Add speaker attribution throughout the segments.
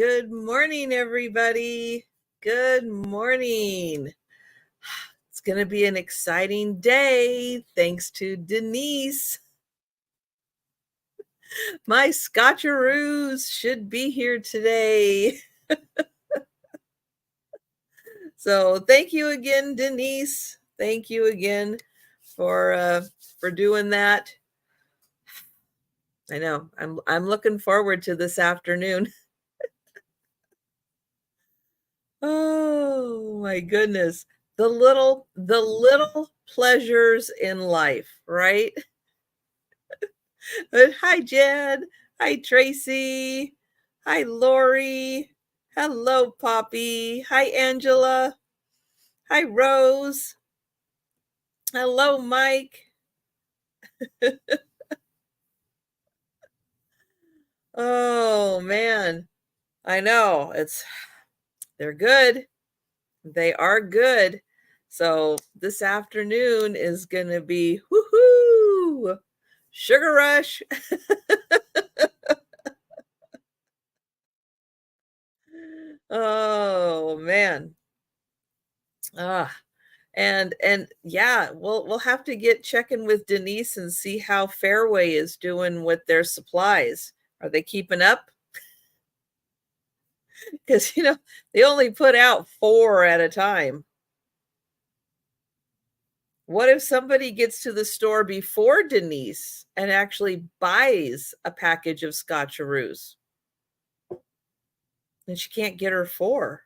Speaker 1: Good morning, everybody. Good morning. It's going to be an exciting day thanks to Denise. My Scotcheroos should be here today. So thank you again, Denise. Thank you again for doing that. I know. I'm looking forward to this afternoon. Oh my goodness. The little pleasures in life, right? But hi, Jen. Hi, Tracy. Hi, Lori. Hello, Poppy. Hi, Angela. Hi, Rose. Hello, Mike. Oh man. I know. They're good. They are good. So this afternoon is gonna be woohoo! Sugar rush. Oh man. Ah, and yeah, we'll have to get checking with Denise and see how Fairway is doing with their supplies. Are they keeping up? Because they only put out 4 at a time. What if somebody gets to the store before Denise and actually buys a package of Scotcheroos? And she can't get her 4.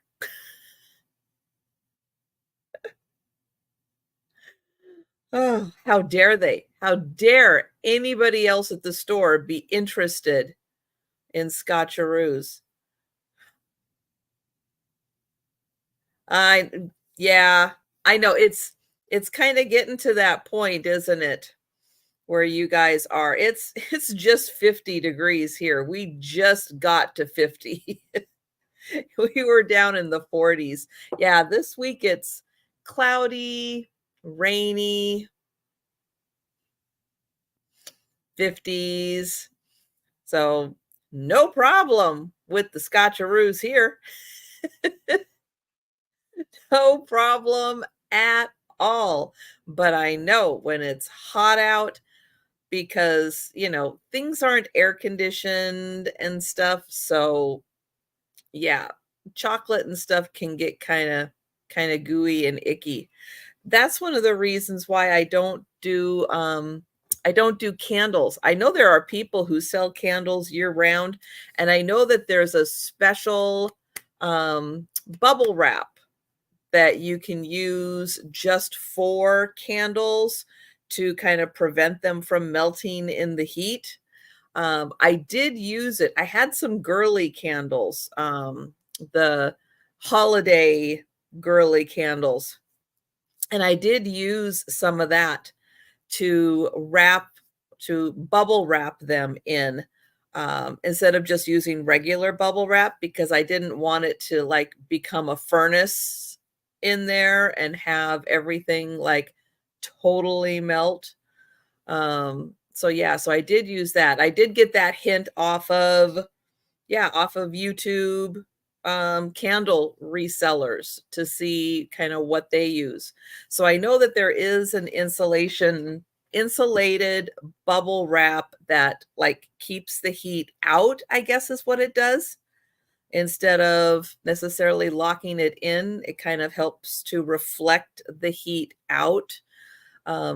Speaker 1: Oh, how dare they? How dare anybody else at the store be interested in Scotcheroos? I Yeah, I know it's kind of getting to that point, isn't it? Where you guys are. It's just 50 degrees here. We just got to 50. We were down in the 40s. Yeah, this week it's cloudy, rainy, 50s. So no problem with the Scotcheroos here. No problem at all. But I know when it's hot out because, things aren't air conditioned and stuff. So, yeah, chocolate and stuff can get kind of gooey and icky. That's one of the reasons why I don't do candles. I know there are people who sell candles year round, and I know that there's a special bubble wrap that you can use just for candles to kind of prevent them from melting in the heat. I did use it. I had some girly candles, the holiday girly candles, and I did use some of that to bubble wrap them in, instead of just using regular bubble wrap because I didn't want it to like become a furnace in there and have everything like totally melt. So yeah, so I did use that. I did get that hint off of YouTube, candle resellers to see kind of what they use. So I know that there is an insulated bubble wrap that like keeps the heat out, I guess is what it does. Instead of necessarily locking it in, it kind of helps to reflect the heat out,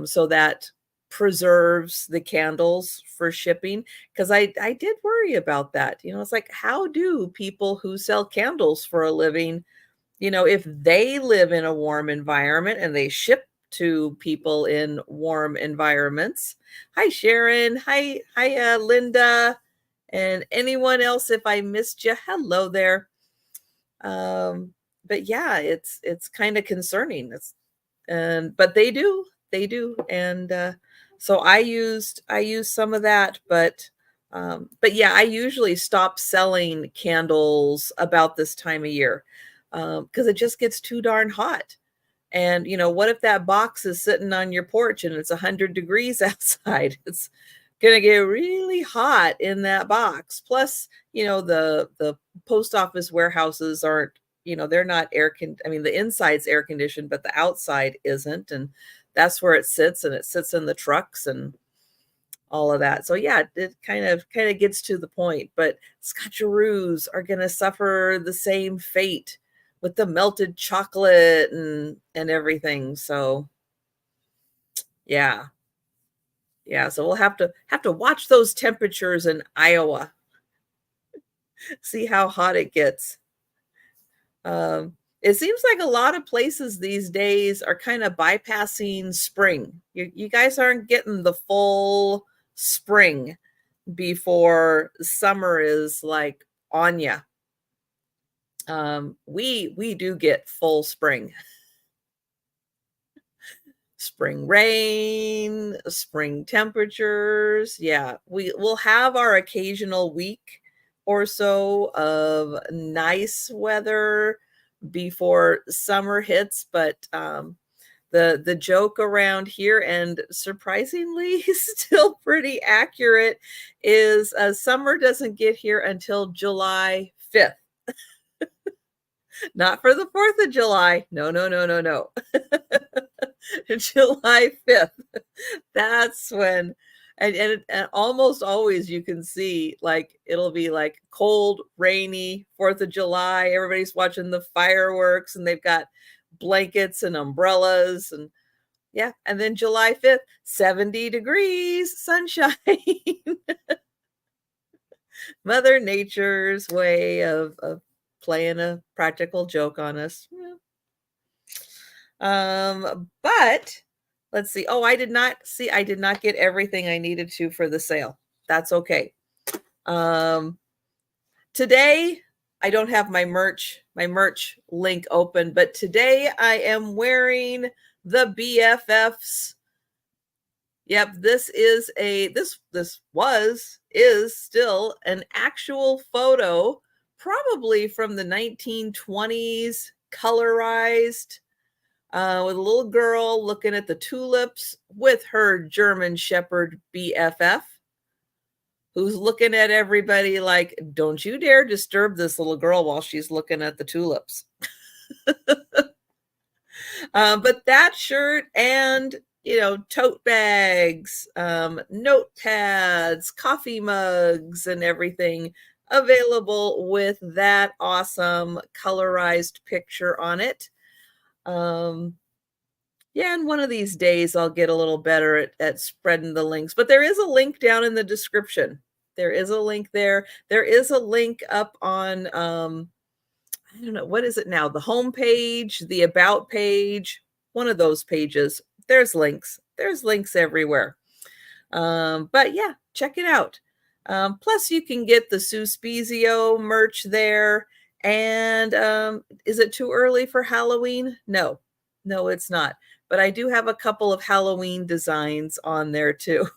Speaker 1: so that preserves the candles for shipping. Because I did worry about that. It's like, how do people who sell candles for a living, if they live in a warm environment and they ship to people in warm environments? Hi, Sharon. Hi, Linda. And anyone else, if I missed you, hello there. But yeah, it's kind of concerning. But they do, and so I used some of that, but yeah, I usually stop selling candles about this time of year, because it just gets too darn hot. And what if that box is sitting on your porch and it's 100 degrees outside? It's gonna get really hot in that box. Plus, the post office warehouses aren't, they're not I mean, the inside's air conditioned, but the outside isn't, and that's where it sits, and it sits in the trucks and all of that. So yeah, it kind of gets to the point, but scotcheroos are gonna suffer the same fate with the melted chocolate and everything. So yeah. Yeah, so we'll have to watch those temperatures in Iowa, see how hot it gets. It seems like a lot of places these days are kind of bypassing spring. You guys aren't getting the full spring before summer is like on ya. We do get full spring. Spring rain, spring temperatures. Yeah, we will have our occasional week or so of nice weather before summer hits, but the joke around here, and surprisingly still pretty accurate, is summer doesn't get here until July 5th. Not for the 4th of July. No, no, no, no, no. July 5th. That's when, and almost always you can see, like, it'll be like cold, rainy, 4th of July. Everybody's watching the fireworks and they've got blankets and umbrellas, and yeah. And then July 5th, 70 degrees, sunshine. Mother Nature's way of playing a practical joke on us. Yeah. But let's see. Oh, I did not get everything I needed to for the sale. That's okay. Today I don't have my merch link open, but today I am wearing the BFFs. Yep, this is still an actual photo, probably from the 1920s, colorized, with a little girl looking at the tulips with her German Shepherd BFF, who's looking at everybody like, don't you dare disturb this little girl while she's looking at the tulips. But that shirt and, tote bags, notepads, coffee mugs, and everything available with that awesome colorized picture on it. Yeah, and one of these days I'll get a little better at spreading the links, but there is a link down in the description. There is a link there. There is a link up on, I don't know, what is it now? The home page, the about page, one of those pages. There's links. There's links everywhere. But yeah, check it out. Plus you can get the Suspizio merch there. And is it too early for Halloween? No, it's not. But I do have a couple of Halloween designs on there too.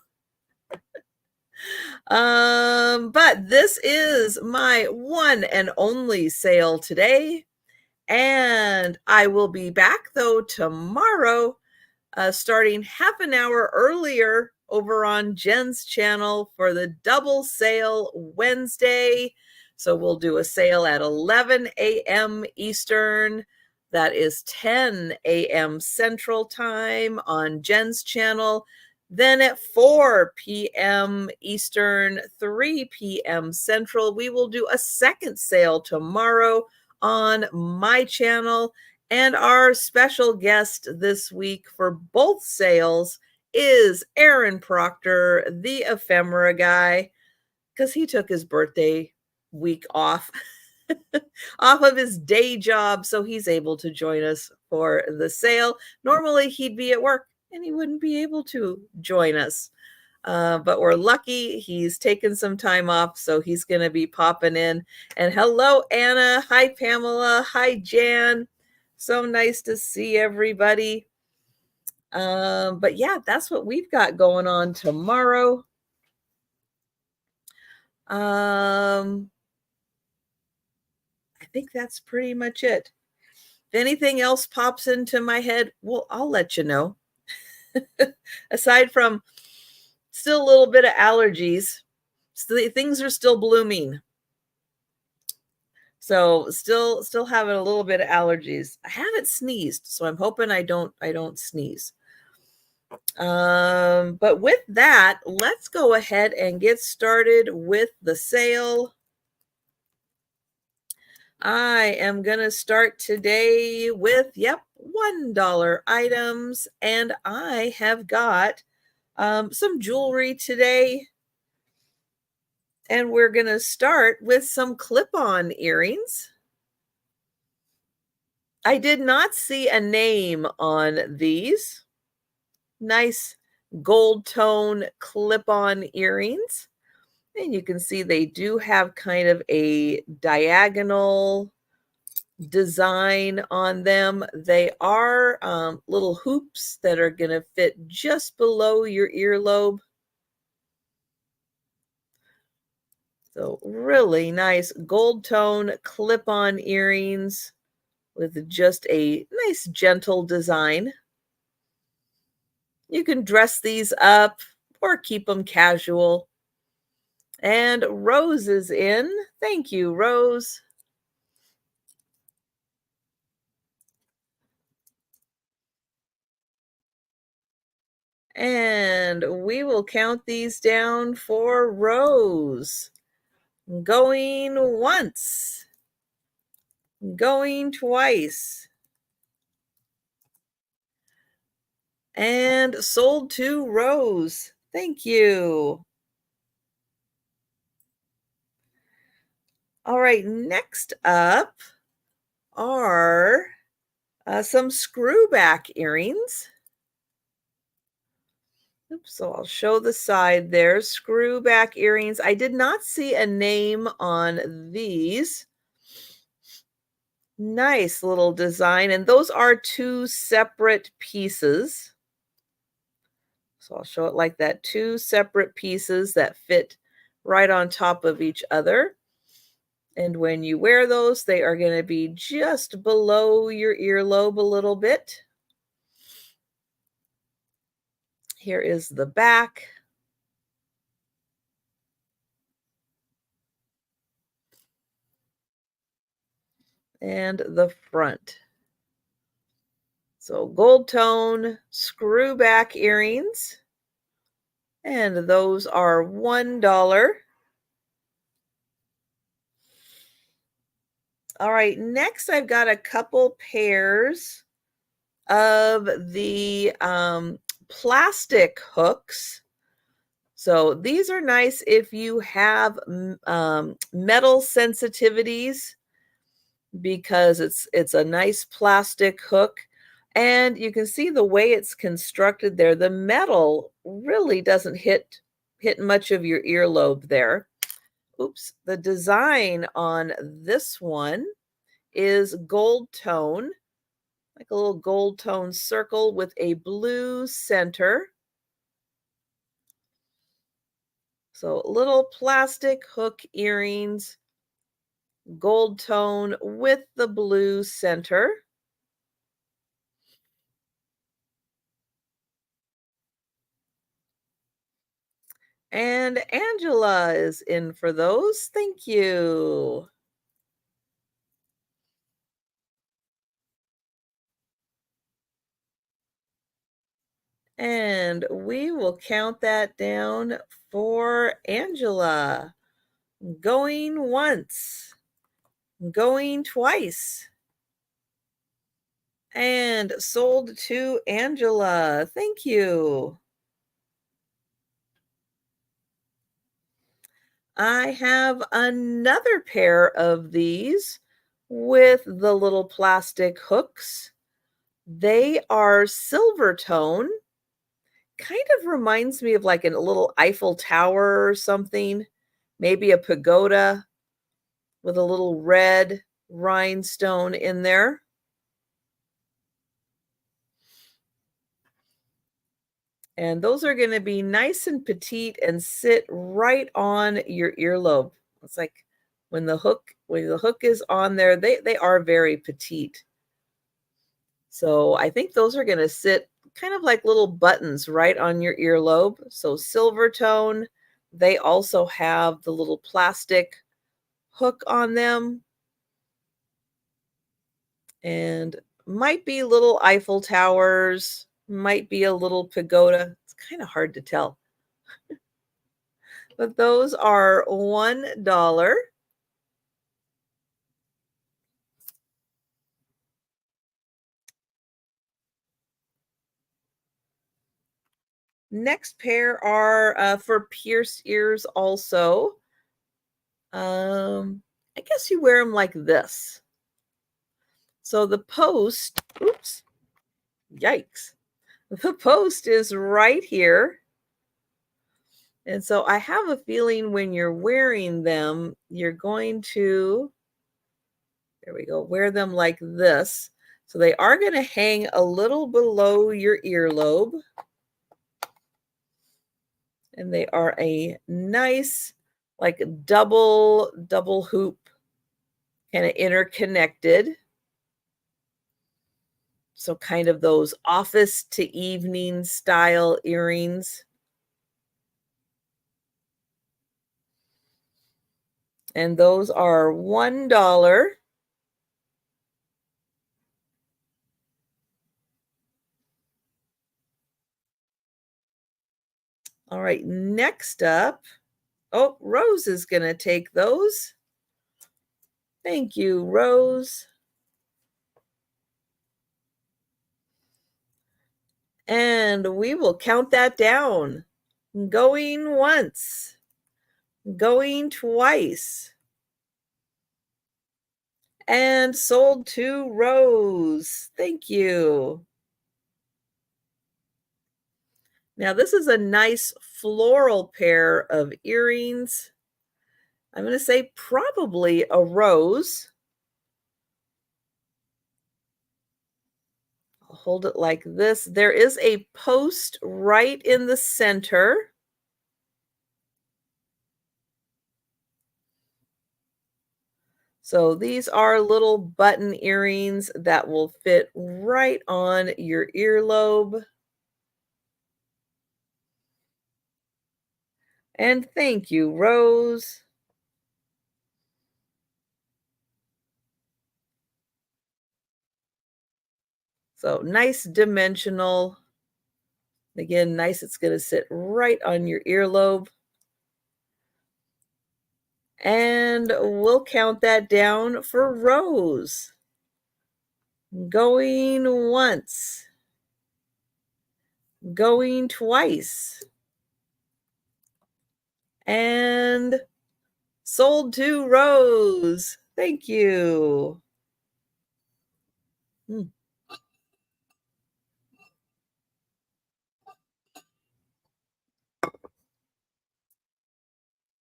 Speaker 1: But this is my one and only sale today. And I will be back though tomorrow, starting half an hour earlier over on Jen's channel for the double sale Wednesday. So we'll do a sale at 11 a.m. Eastern. That is 10 a.m. Central Time on Jen's channel. Then at 4 p.m. Eastern, 3 p.m. Central, we will do a second sale tomorrow on my channel. And our special guest this week for both sales is Aaron Proctor, the ephemera guy, because he took his birthday week off. Off of his day job, so he's able to join us for the sale. Normally he'd be at work and he wouldn't be able to join us, but we're lucky he's taken some time off, so he's going to be popping in. And hello Anna, hi Pamela, hi Jan, so nice to see everybody. But yeah, that's what we've got going on tomorrow. I think that's pretty much it. If anything else pops into my head, well, I'll let you know. Aside from Still a little bit of allergies. Still, things are still blooming. So still having a little bit of allergies. I haven't sneezed, so I'm hoping I don't sneeze. But with that, let's go ahead and get started with the sale. I am going to start today with, yep, $1 items. And I have got some jewelry today. And we're going to start with some clip-on earrings. I did not see a name on these. Nice gold tone clip-on earrings. And you can see they do have kind of a diagonal design on them. They are little hoops that are going to fit just below your earlobe. So really nice gold tone clip-on earrings with just a nice gentle design. You can dress these up or keep them casual. And Rose is in. Thank you, Rose. And we will count these down for Rose. Going once. Going twice. And sold to Rose. Thank you. All right, next up are some screwback earrings. Oops, so I'll show the side there. Screwback earrings. I did not see a name on these. Nice little design. And those are two separate pieces. So I'll show it like that. Two separate pieces that fit right on top of each other. And when you wear those, they are going to be just below your earlobe a little bit. Here is the back. And the front. So gold tone screwback earrings. And those are $1. All right, next I've got a couple pairs of the plastic hooks. So these are nice if you have metal sensitivities, because it's a nice plastic hook. And you can see the way it's constructed there. The metal really doesn't hit much of your earlobe there. Oops. The design on this one is gold tone, like a little gold tone circle with a blue center. So little plastic hook earrings, gold tone with the blue center. And Angela is in for those. Thank you. And we will count that down for Angela. Going once. Going twice. And sold to Angela. Thank you. I have another pair of these with the little plastic hooks. They are silver tone. Kind of reminds me of like a little Eiffel Tower or something. Maybe a pagoda with a little red rhinestone in there. And those are going to be nice and petite and sit right on your earlobe. It's like when the hook is on there, they are very petite. So I think those are going to sit kind of like little buttons right on your earlobe. So silver tone. They also have the little plastic hook on them, and might be little Eiffel Towers, might be a little pagoda. It's kind of hard to tell. But those are $1. Next pair are for pierced ears also. I guess you wear them like this. So the post, oops, yikes. The post is right here. And so I have a feeling when you're wearing them, you're going to, there we go, wear them like this. So they are going to hang a little below your earlobe. And they are a nice, like double hoop, kind of interconnected. So kind of those office to evening style earrings. And those are $1. All right, next up, oh, Rose is going to take those. Thank you, Rose. And we will count that down. Going once, going twice, and sold to Rose. Thank you. Now, this is a nice floral pair of earrings. I'm going to say probably a rose. I'll hold it like this. There is a post right in the center. So these are little button earrings that will fit right on your earlobe. And thank you, Rose. So nice dimensional. Again, nice. It's going to sit right on your earlobe. And we'll count that down for Rose. Going once. Going twice. And sold to Rose. Thank you. Hmm.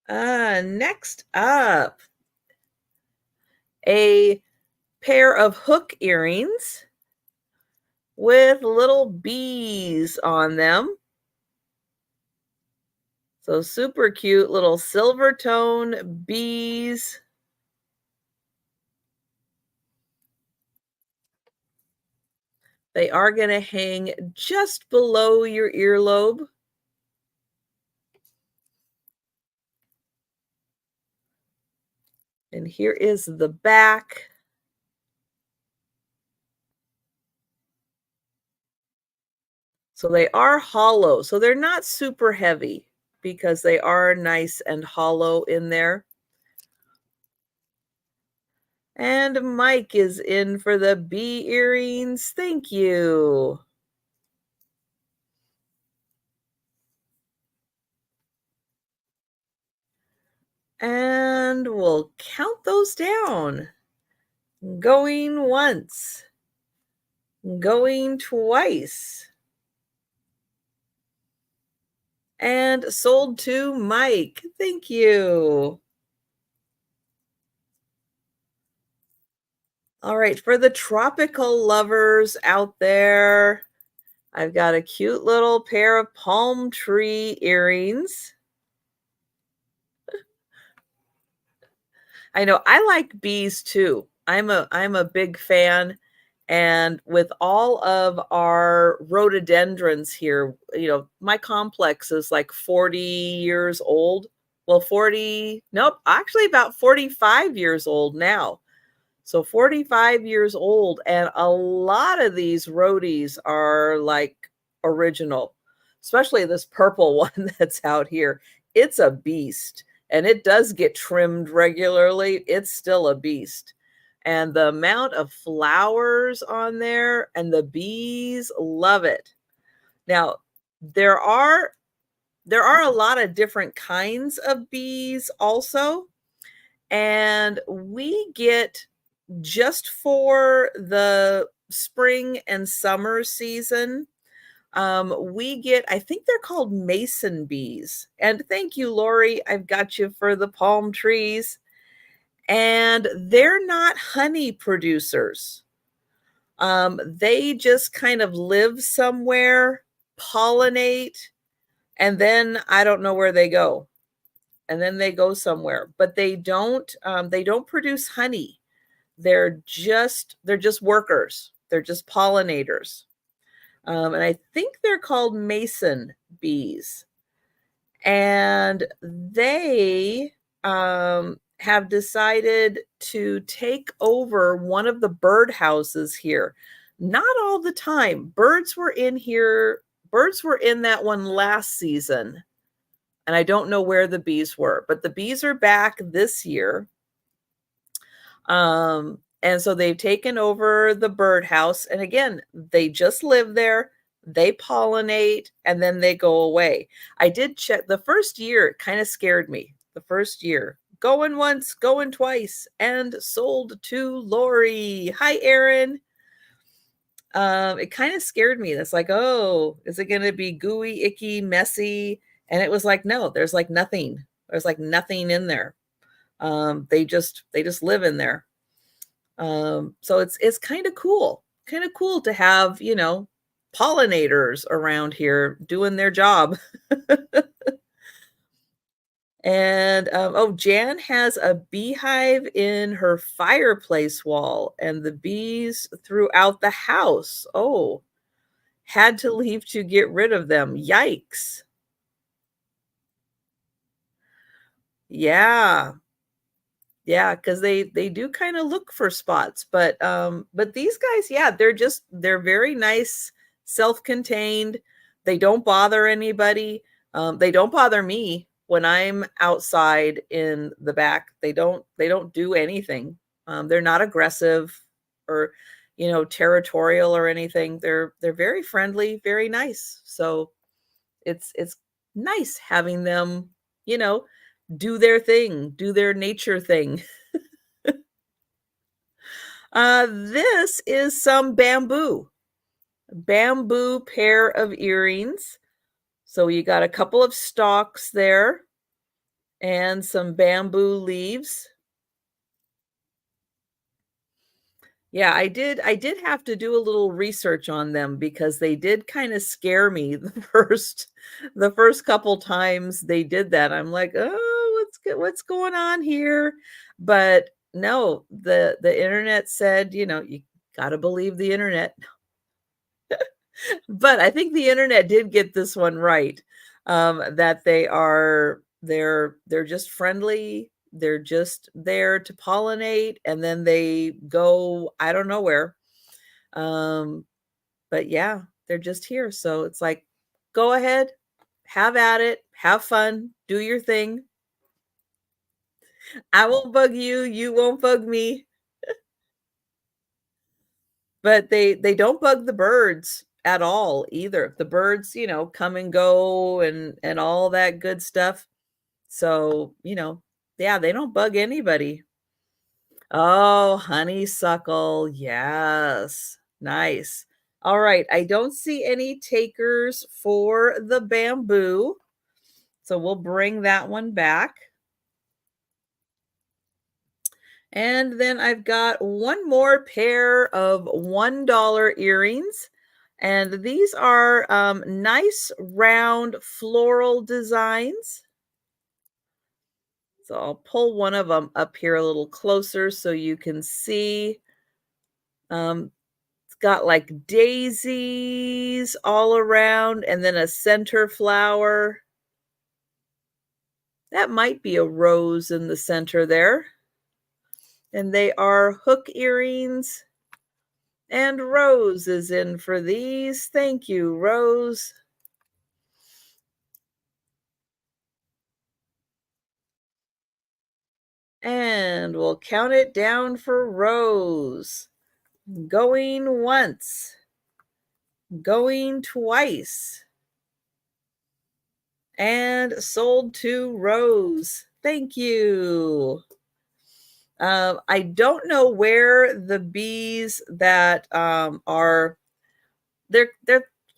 Speaker 1: Next up, a pair of hook earrings with little bees on them. So super cute little silver tone bees. They are going to hang just below your earlobe. And here is the back. So they are hollow. So they're not super heavy because they are nice and hollow in there. And Mike is in for the bee earrings. Thank you. And we'll count those down. Going once. Going twice. And sold to Mike. Thank you. All right, for the tropical lovers out there, I've got a cute little pair of palm tree earrings. I know I like bees too. I'm a big fan, And with all of our rhododendrons here, my complex is like 40 years old. Well, 40, nope, actually about 45 years old now. So 45 years old, and a lot of these roadies are like original, especially this purple one that's out here. It's a beast, and it does get trimmed regularly. It's still a beast. And the amount of flowers on there, and the bees love it. Now, there are a lot of different kinds of bees also, and we get just for the spring and summer season, we get, I think they're called mason bees. And thank you, Lori. I've got you for the palm trees. And they're not honey producers. They just kind of live somewhere, pollinate, and then I don't know where they go. And then they go somewhere, but they don't produce honey. They're just workers. They're just pollinators. And I think they're called mason bees. And they have decided to take over one of the birdhouses here. Not all the time. Birds were in here. Birds were in that one last season. And I don't know where the bees were, but the bees are back this year. And so they've taken over the birdhouse. And again, they just live there, they pollinate, and then they go away. I did check the first year, it kind of scared me. The first year, going once, going twice, and sold to Lori. Hi, Erin. It kind of scared me. That's like, oh, is it going to be gooey, icky, messy? And it was like, no, there's like nothing. There's like nothing in there. They just live in there. So it's kind of cool to have, pollinators around here doing their job. And oh, Jan has a beehive in her fireplace wall and the bees throughout the house. Oh, had to leave to get rid of them. Yikes. Yeah. Yeah, because they do kind of look for spots, but these guys, yeah, they're very nice, self-contained. They don't bother anybody. They don't bother me when I'm outside in the back. They don't do anything. They're not aggressive or territorial or anything. They're very friendly, very nice. So it's nice having them, you know, do their thing, do their nature thing. This is some bamboo pair of earrings. So you got a couple of stalks there and some bamboo leaves. Yeah, I did have to do a little research on them because they did kind of scare me the first couple times they did that. I'm like, "Oh, what's going on here?" But no, the internet said, you got to believe the internet. But I think the internet did get this one right. That they're just friendly. They're just there to pollinate, and then they go, I don't know where. Um, but yeah, they're just here. So it's like, go ahead, have at it, have fun, do your thing. I won't bug you, you won't bug me. But they don't bug the birds at all either. The birds, come and go and all that good stuff. So, yeah, they don't bug anybody. Oh, honeysuckle. Yes. Nice. All right. I don't see any takers for the bamboo. So we'll bring that one back. And then I've got one more pair of $1 earrings. And these are nice round floral designs. So I'll pull one of them up here a little closer so you can see. got like daisies all around and then a center flower. That might be a rose in the center there. And they are hook earrings. And Rose is in for these. Thank you, Rose. And we'll count it down for Rose. Going once. Going twice. And sold to Rose. Thank you. I don't know where the bees that are they're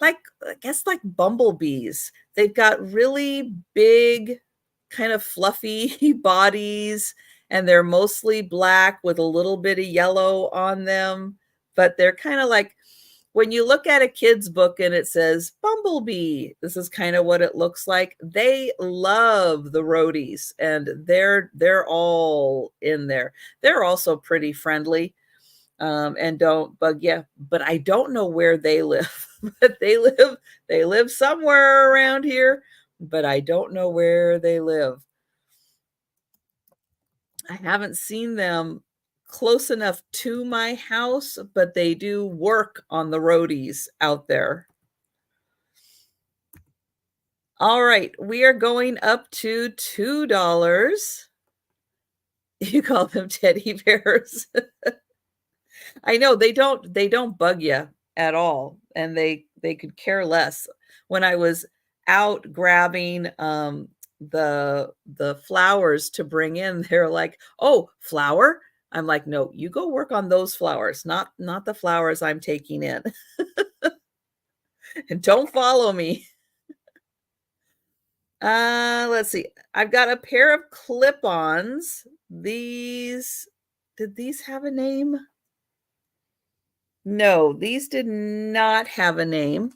Speaker 1: like I guess like bumblebees. They've got really big, kind of fluffy bodies, and they're mostly black with a little bit of yellow on them. But they're kind of like when you look at a kid's book and it says bumblebee, this is kind of what it looks like. They love the roadies, and they're all in there. They're also pretty friendly, and don't bug you. But I don't know where they live. But they live somewhere around here, but I don't know where they live. I haven't seen them close enough to my house, but they do work on the roadies out there. All right, we are going up to $2. You call them teddy bears. I know they don't bug you at all, and they could care less. When I was out grabbing the flowers to bring in, they're like, "Oh, flower?" I'm like, "No, you go work on those flowers, not the flowers I'm taking in." And don't follow me. Let's see. I've got a pair of clip-ons. These did these have a name? No, these did not have a name.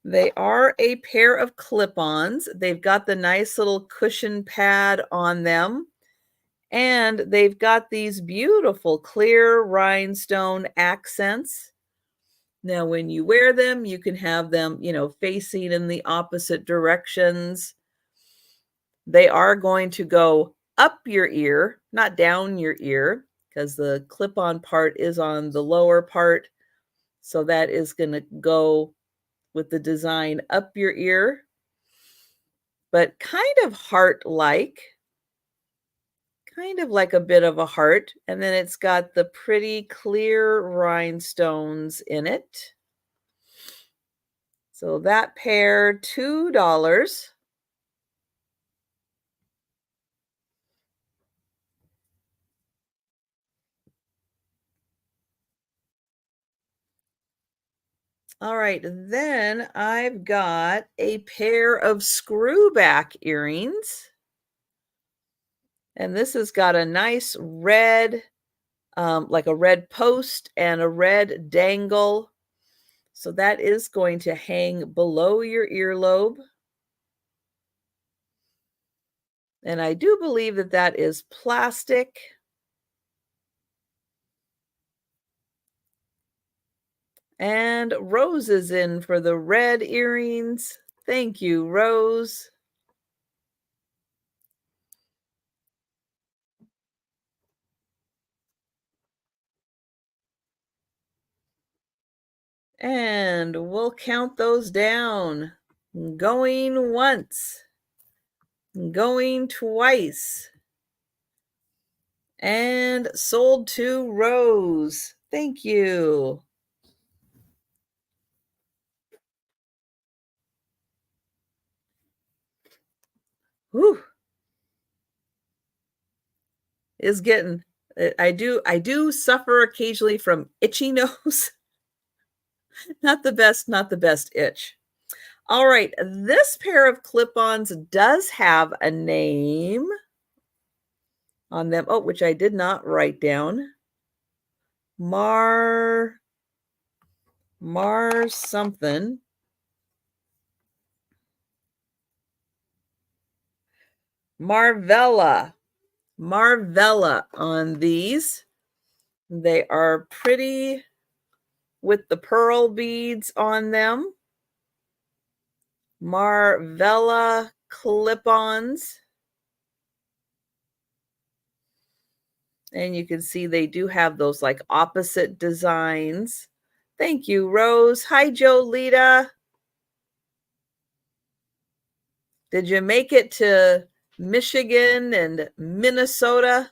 Speaker 1: They are a pair of clip-ons. They've got the nice little cushion pad on them, and they've got these beautiful clear rhinestone accents. Now, when you wear them, you can have them, facing in the opposite directions. They are going to go up your ear, not down your ear, because the clip-on part is on the lower part. So that is going to go with the design up your ear, but kind of heart-like, kind of like a bit of a heart. And then it's got the pretty clear rhinestones in it. So that pair, $2. All right, then I've got a pair of screwback earrings. And this has got a nice red, like a red post and a red dangle. So that is going to hang below your earlobe. And I do believe that that is plastic. And Rose is in for the red earrings. Thank you, Rose. And we'll count those down. Going once. Going twice. And sold to Rose. Thank you. Whew. Is getting I do suffer occasionally from itchy nose. Not the best itch. All right, this pair of clip-ons does have a name on them. Oh, which I did not write down. Mar something. Marvella. Marvella on these. They are pretty with the pearl beads on them. Marvella clip-ons. And you can see they do have those like opposite designs. Thank you, Rose. Hi, Jolita. Did you make it to Michigan and Minnesota?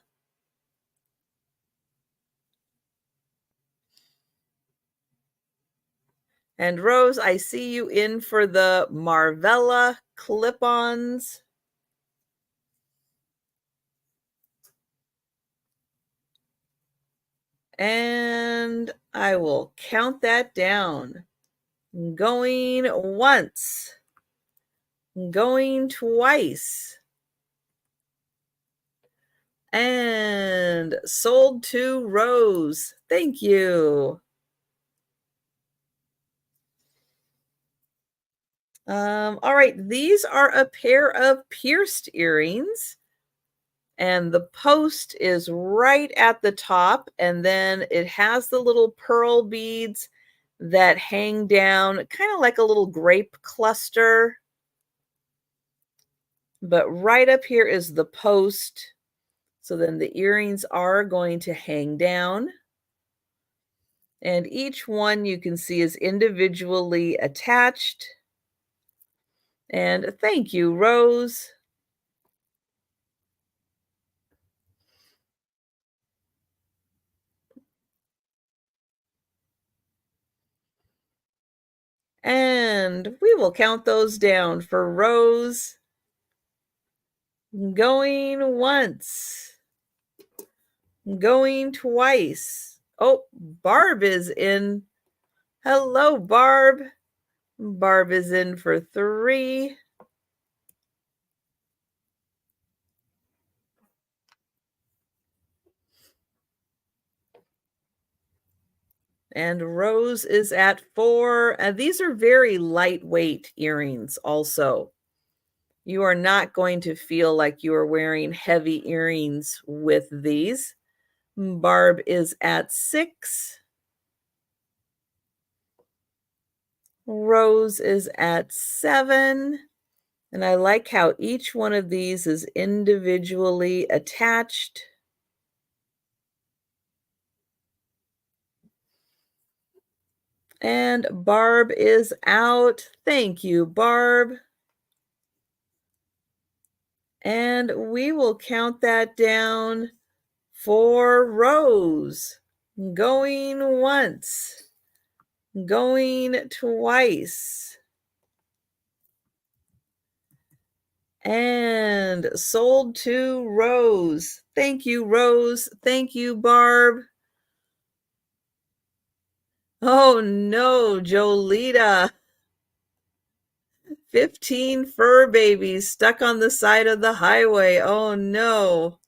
Speaker 1: And Rose, I see you in for the Marvella clip-ons. And I will count that down. Going once. Going twice. And sold to Rose. Thank you. All right, these are a pair of pierced earrings. And the post is right at the top, and then it has the little pearl beads that hang down, kind of like a little grape cluster. But right up here is the post. So then the earrings are going to hang down. And each one you can see is individually attached. And thank you, Rose. And we will count those down for Rose. Going once. Going twice. Oh, Barb is in. Hello, Barb. Barb is in for 3. And Rose is at 4. And these are very lightweight earrings also. You are not going to feel like you are wearing heavy earrings with these. Barb is at 6. Rose is at 7. And I like how each one of these is individually attached. And Barb is out. Thank you, Barb. And we will count that down for Rose. Going once. Going twice. And sold to Rose. Thank you, Rose. Thank you, Barb. Oh no, Jolita. 15 fur babies stuck on the side of the highway. Oh no.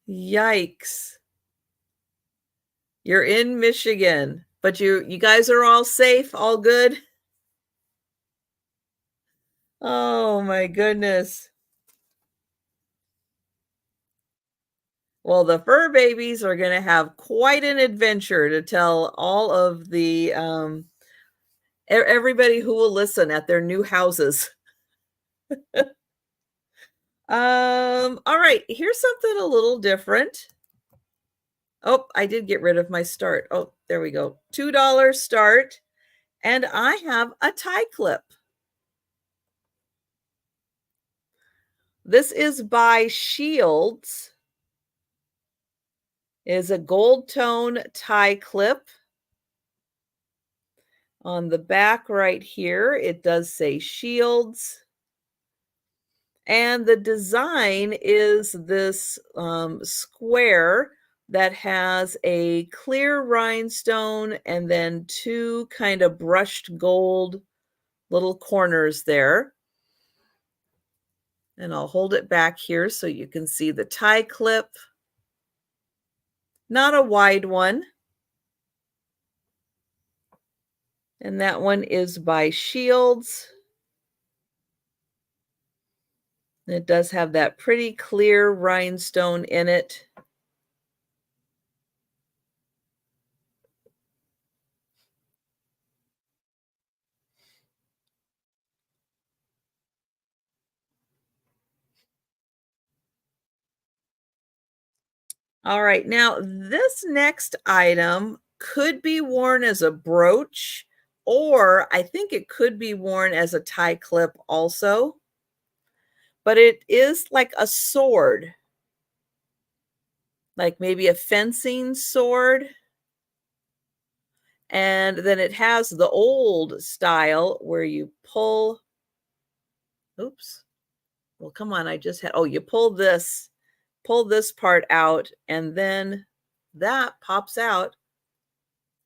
Speaker 1: Yikes. You're in Michigan, but you guys are all safe, all good? Oh my goodness. Well, the fur babies are going to have quite an adventure to tell all of the everybody who will listen at their new houses. All right, here's something a little different. Oh, I did get rid of my start. Oh, there we go. $2 start. And I have a tie clip. This is by Shields. It is a gold tone tie clip. On the back right here, it does say Shields. And the design is this square that has a clear rhinestone and then 2 kind of brushed gold little corners there. And I'll hold it back here so you can see the tie clip. Not a wide one. And that one is by Shields. It does have that pretty clear rhinestone in it. All right, now this next item could be worn as a brooch, or I think it could be worn as a tie clip also, but it is like a sword, like maybe a fencing sword. And then it has the old style where you pull, oops, well, come on, I just had, oh, you pull this part out, and then that pops out.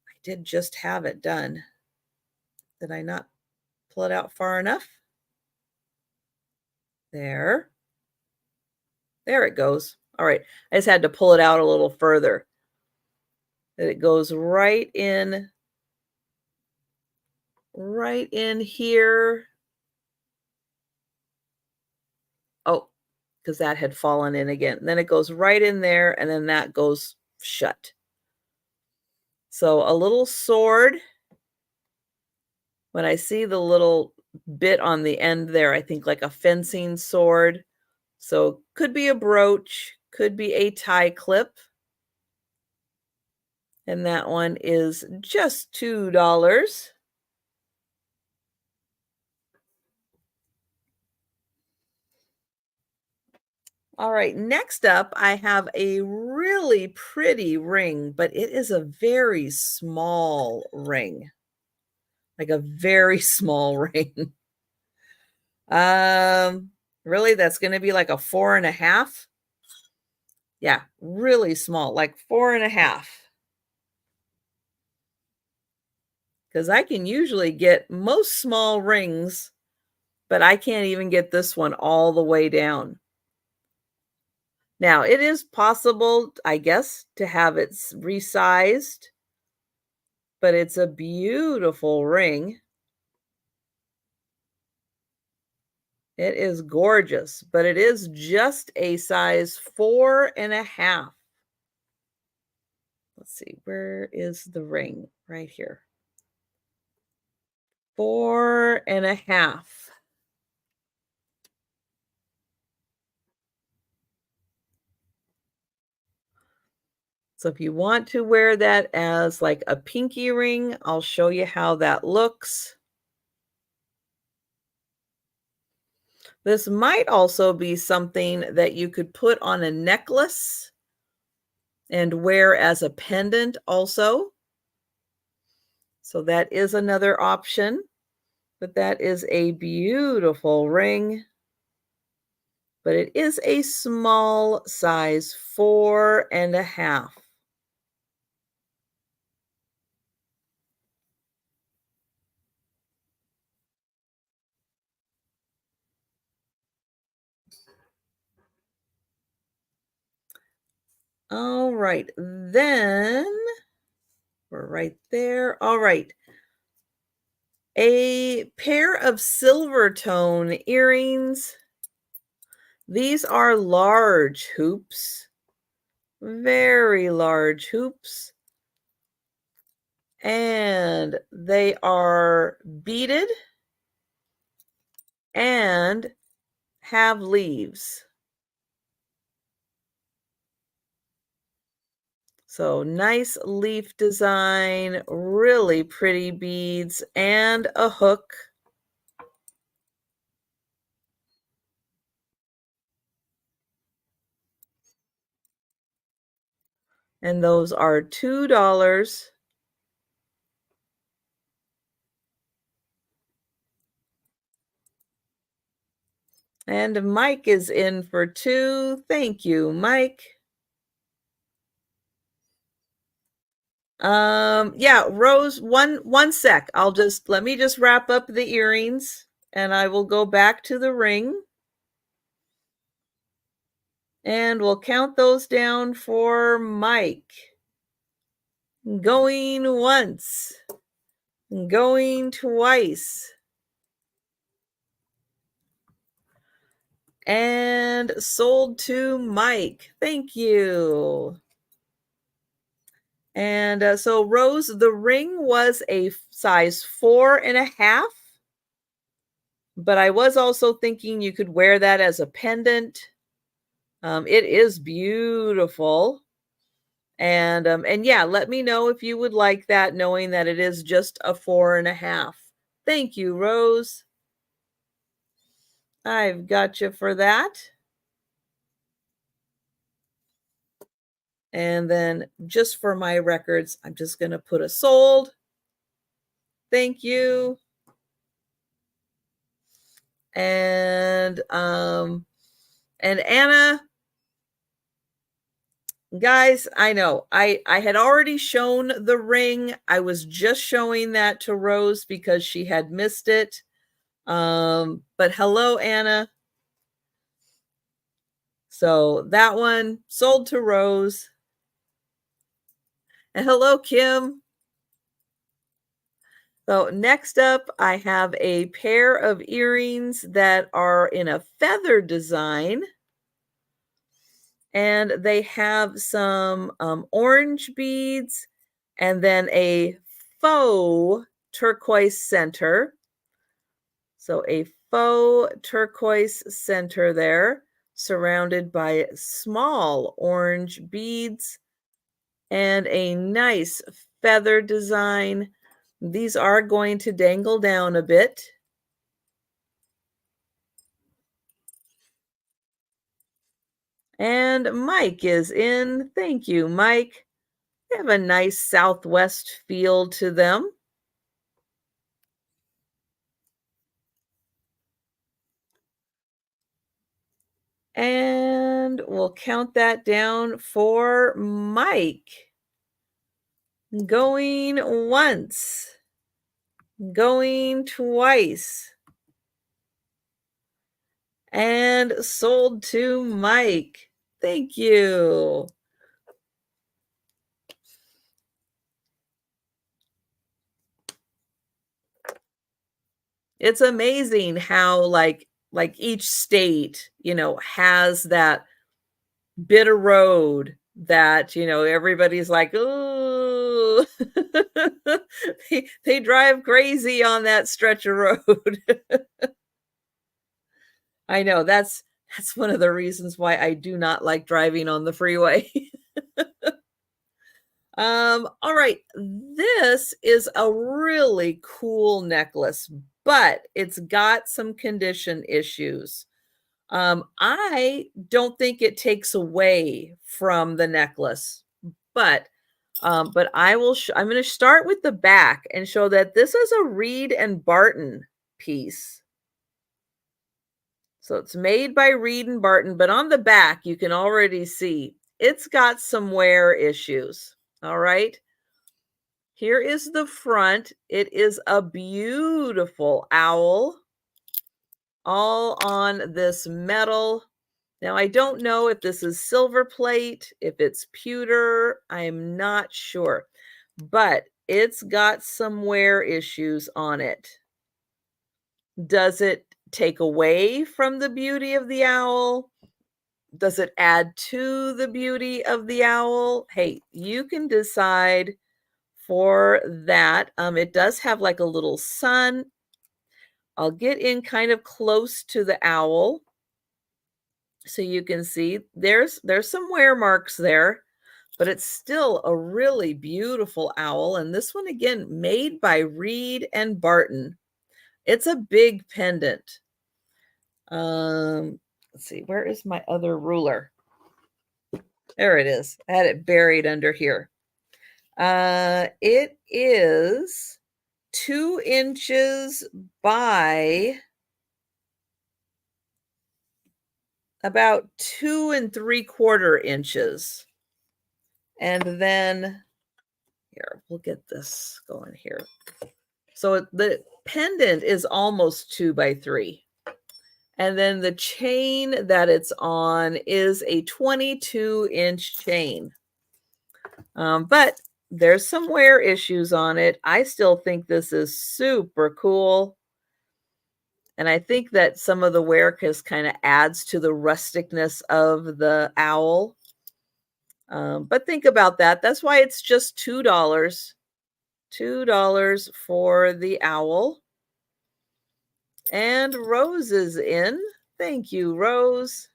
Speaker 1: I did just have it done. Did I not pull it out far enough? There. There it goes. All right. I just had to pull it out a little further. That it goes right in here. Oh, because that had fallen in again. And then it goes right in there, and then that goes shut. So a little sword. When I see the little bit on the end there, I think like a fencing sword. So could be a brooch, could be a tie clip. And that one is just $2. All right, next up, I have a really pretty ring, but it is a very small ring, like a very small ring. Um, really, that's going to be like a 4.5. Yeah, really small, like 4.5. Because I can usually get most small rings, but I can't even get this one all the way down. Now, it is possible, I guess, to have it resized, but it's a beautiful ring. It is gorgeous, but it is just a size 4.5. Let's see, where is the ring? Right here. 4.5. So if you want to wear that as like a pinky ring, I'll show you how that looks. This might also be something that you could put on a necklace and wear as a pendant also. So that is another option, but that is a beautiful ring. But it is a small size 4.5. All right, then we're right there. All right. A pair of silver tone earrings. These are large hoops, very large hoops, and they are beaded and have leaves. So nice leaf design, really pretty beads, and a hook. And those are $2. And Mike is in for 2. Thank you, Mike. Yeah, Rose, one sec. Let me just wrap up the earrings and I will go back to the ring. And we'll count those down for Mike. Going once. Going twice. And sold to Mike. Thank you. And so Rose, the ring was a size 4.5, but I was also thinking you could wear that as a pendant. It is beautiful. And yeah, let me know if you would like that, knowing that it is just a 4.5. Thank you, Rose. I've got you for that. And then just for my records, I'm just going to put a sold. Thank you. And Anna, guys, I know I had already shown the ring. I was just showing that to Rose because she had missed it. But hello, Anna. So that one sold to Rose. And hello, Kim. So next up, I have a pair of earrings that are in a feather design. And they have some orange beads and then a faux turquoise center. So a faux turquoise center there, surrounded by small orange beads and a nice feather design. These are going to dangle down a bit. And Mike is in. Thank you, Mike. They have a nice southwest feel to them. And we'll count that down for Mike. Going once. Going twice. And sold to Mike. Thank you. It's amazing how like each state, has that bit of road that, everybody's like, "Ooh." They drive crazy on that stretch of road. I know that's one of the reasons why I do not like driving on the freeway. All right. This is a really cool necklace, but it's got some condition issues. I don't think it takes away from the necklace, but I'm going to start with the back and show that this is a Reed and Barton piece. So it's made by Reed and Barton, but on the back you can already see it's got some wear issues. All right. Here is the front. It is a beautiful owl, all on this metal. Now, I don't know if this is silver plate, if it's pewter, I'm not sure, but it's got some wear issues on it. Does it take away from the beauty of the owl? Does it add to the beauty of the owl? Hey, you can decide for that. It does have like a little sun. I'll get in kind of close to the owl so you can see there's some wear marks there, but it's still a really beautiful owl. And this one, again, made by Reed and Barton. It's a big pendant. Let's see, where is my other ruler? There it is. I had it buried under here. It is 2 inches by about 2 3/4 inches. And then here, we'll get this going here. So the pendant is almost 2 by 3. And then the chain that it's on is a 22-inch chain. But there's some wear issues on it. I still think this is super cool. And I think that some of the wear just kind of adds to the rusticness of the owl. But think about that. That's why it's just $2. $2 for the owl. And Rose is in. Thank you, Rose.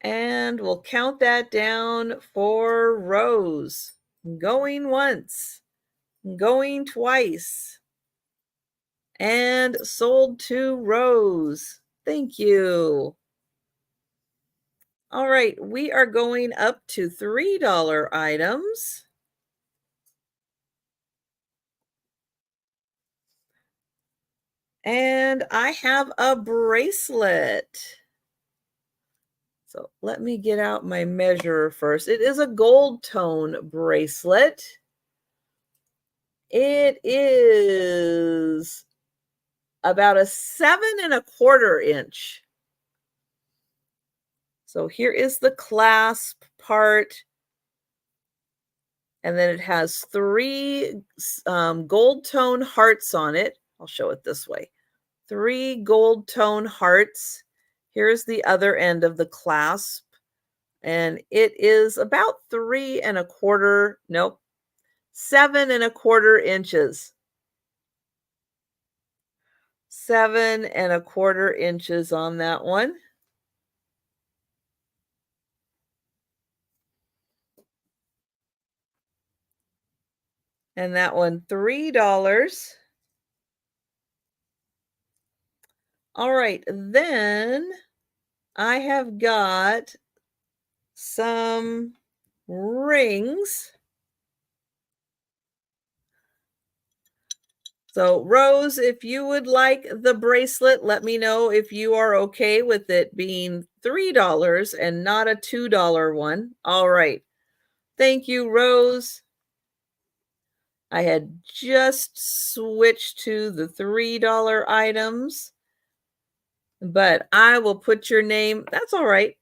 Speaker 1: And we'll count that down for Rose. Going once, going twice, and sold to Rose. Thank you. All right, we are going up to $3 items. And I have a bracelet. So let me get out my measurer first. It is a gold tone bracelet. It is about a 7¼ inch. So here is the clasp part. And then it has three gold tone hearts on it. I'll show it this way. 3 gold tone hearts. Here's the other end of the clasp. And it is about 3¼ nope, 7¼ inches. 7¼ inches on that one. And that one, $3. All right, then I have got some rings. So Rose, if you would like the bracelet, let me know if you are okay with it being $3 and not a $2 one. All right. Thank you, Rose. I had just switched to the $3 items, but I will put your name. That's all right.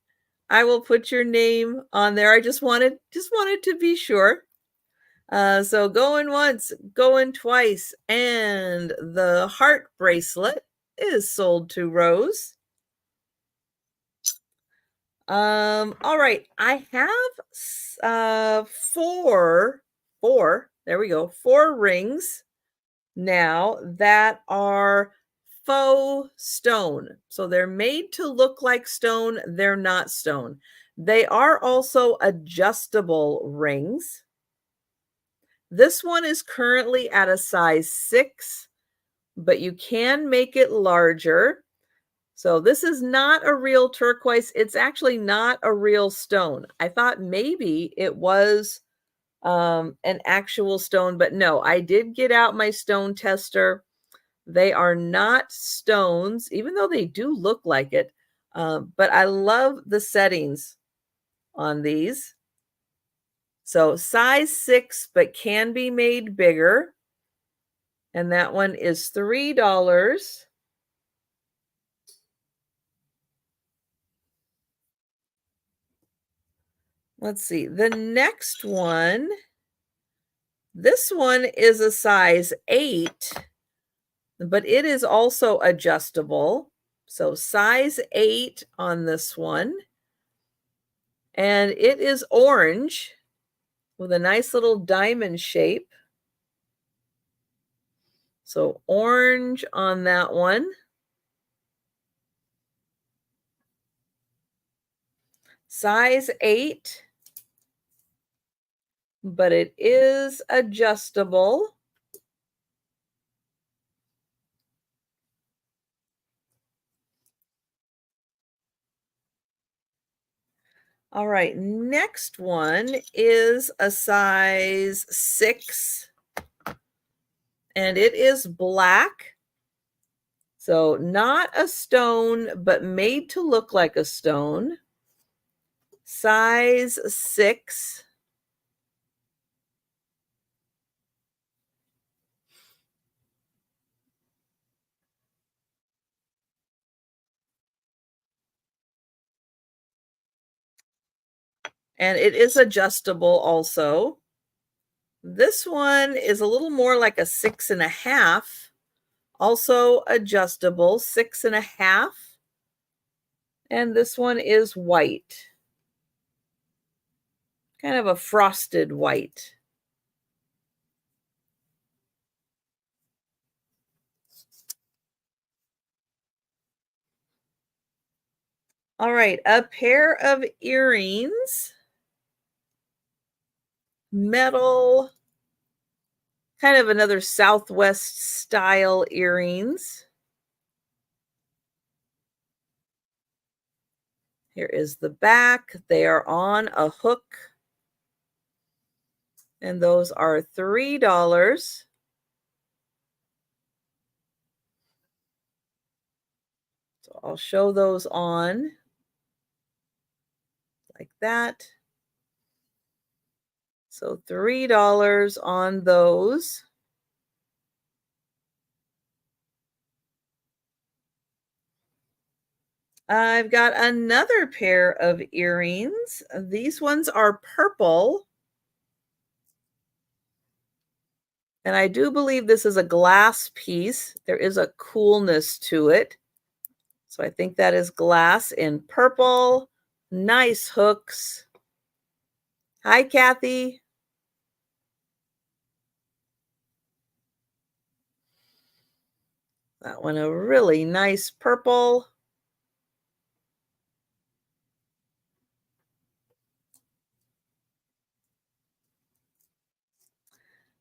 Speaker 1: I will put your name on there. I just wanted to be sure. So going once, going twice, and the heart bracelet is sold to Rose. All right, I have four, there we go, 4 rings now that are faux stone. So they're made to look like stone, they're not stone. They are also adjustable rings. This one is currently at a size 6, but you can make it larger. So this is not a real turquoise. It's actually not a real stone. I thought maybe it was an actual stone, but no, I did get out my stone tester. They are not stones, even though they do look like it. But I love the settings on these. So size 6, but can be made bigger. And that one is $3. Let's see. The next one, this one is a size 8, but it is also adjustable. So size 8 on this one. And it is orange with a nice little diamond shape. So orange on that one. Size 8, but it is adjustable. All right, next one is a size 6, and it is black. So not a stone, but made to look like a stone. Size 6. And it is adjustable also. This one is a little more like a 6.5, also adjustable, 6.5. And this one is white, kind of a frosted white. All right, a pair of earrings, metal, kind of another Southwest style earrings. Here is the back. They are on a hook, and those are $3. So I'll show those on like that. So $3 on those. I've got another pair of earrings. These ones are purple. And I do believe this is a glass piece. There is a coolness to it. So I think that is glass in purple. Nice hooks. Hi, Kathy. That one a really nice purple.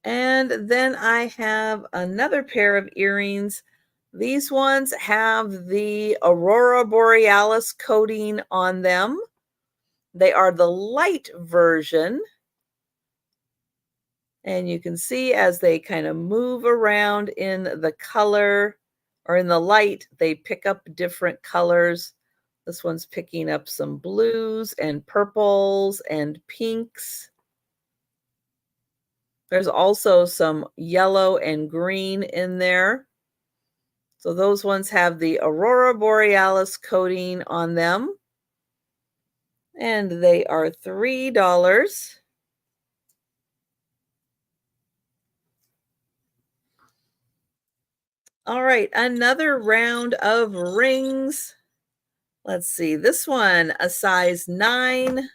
Speaker 1: And then I have another pair of earrings. These ones have the Aurora Borealis coating on them. They are the light version. And you can see as they kind of move around in the color or in the light, they pick up different colors. This one's picking up some blues and purples and pinks. There's also some yellow and green in there. So those ones have the Aurora Borealis coating on them. And they are $3. All right, another round of rings. Let's see, this one, a size 9.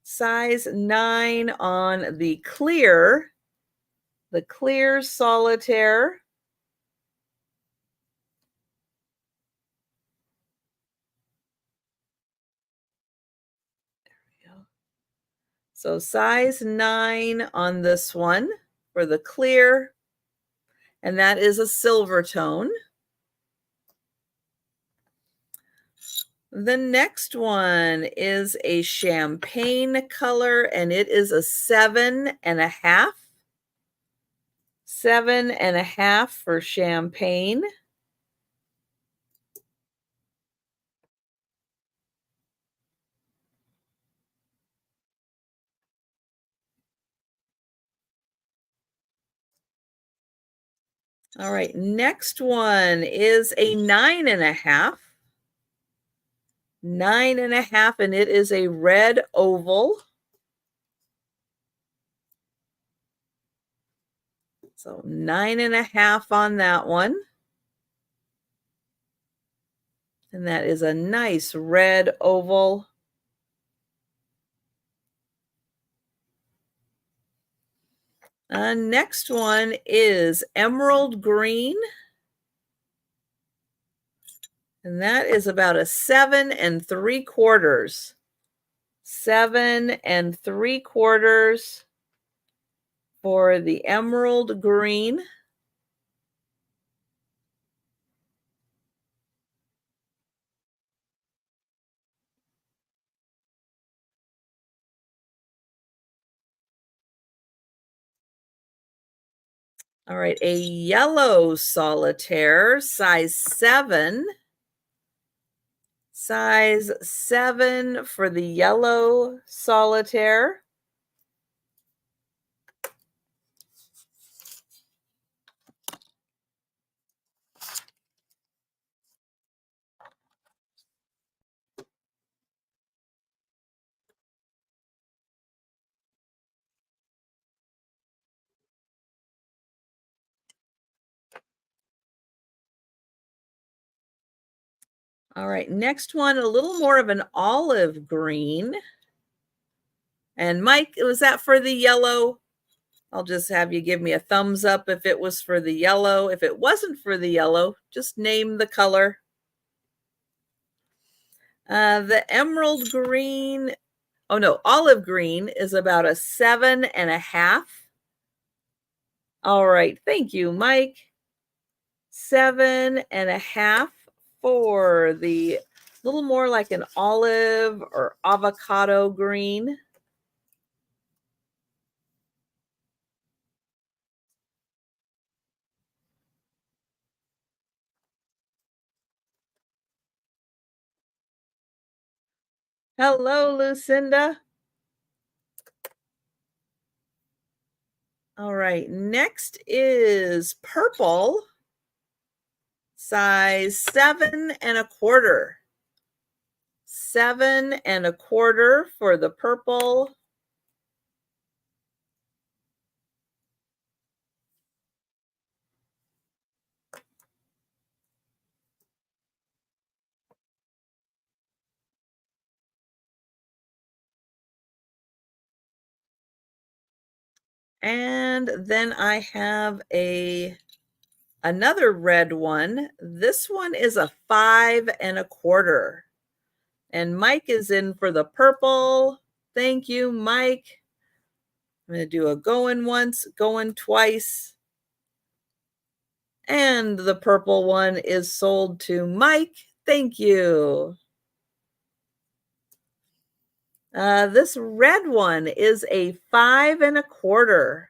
Speaker 1: Size 9 on the clear solitaire. So size 9 on this one for the clear, and that is a silver tone. The next one is a champagne color, and it is a 7.5. 7.5 for champagne. All right, next one is a 9.5. 9.5, and it is a red oval. So 9.5 on that one. And that is a nice red oval. Next one is emerald green. And that is about a 7.75. 7.75 for the emerald green. All right, a yellow solitaire, size 7. Size 7 for the yellow solitaire. All right, next one, a little more of an olive green. And Mike, was that for the yellow? I'll just have you give me a thumbs up if it was for the yellow. If it wasn't for the yellow, just name the color. The emerald green, oh no, olive green is about a 7.5. All right, thank you, Mike. 7.5 for the little more like an olive or avocado green. Hello, Lucinda. All right, next is purple, size 7.25. 7.25 for the purple. And then I have another red one. This one is a 5.25. And Mike is in for the purple. Thank you, Mike. I'm going to do a going once, going twice. And the purple one is sold to Mike. Thank you. This red one is a 5.25.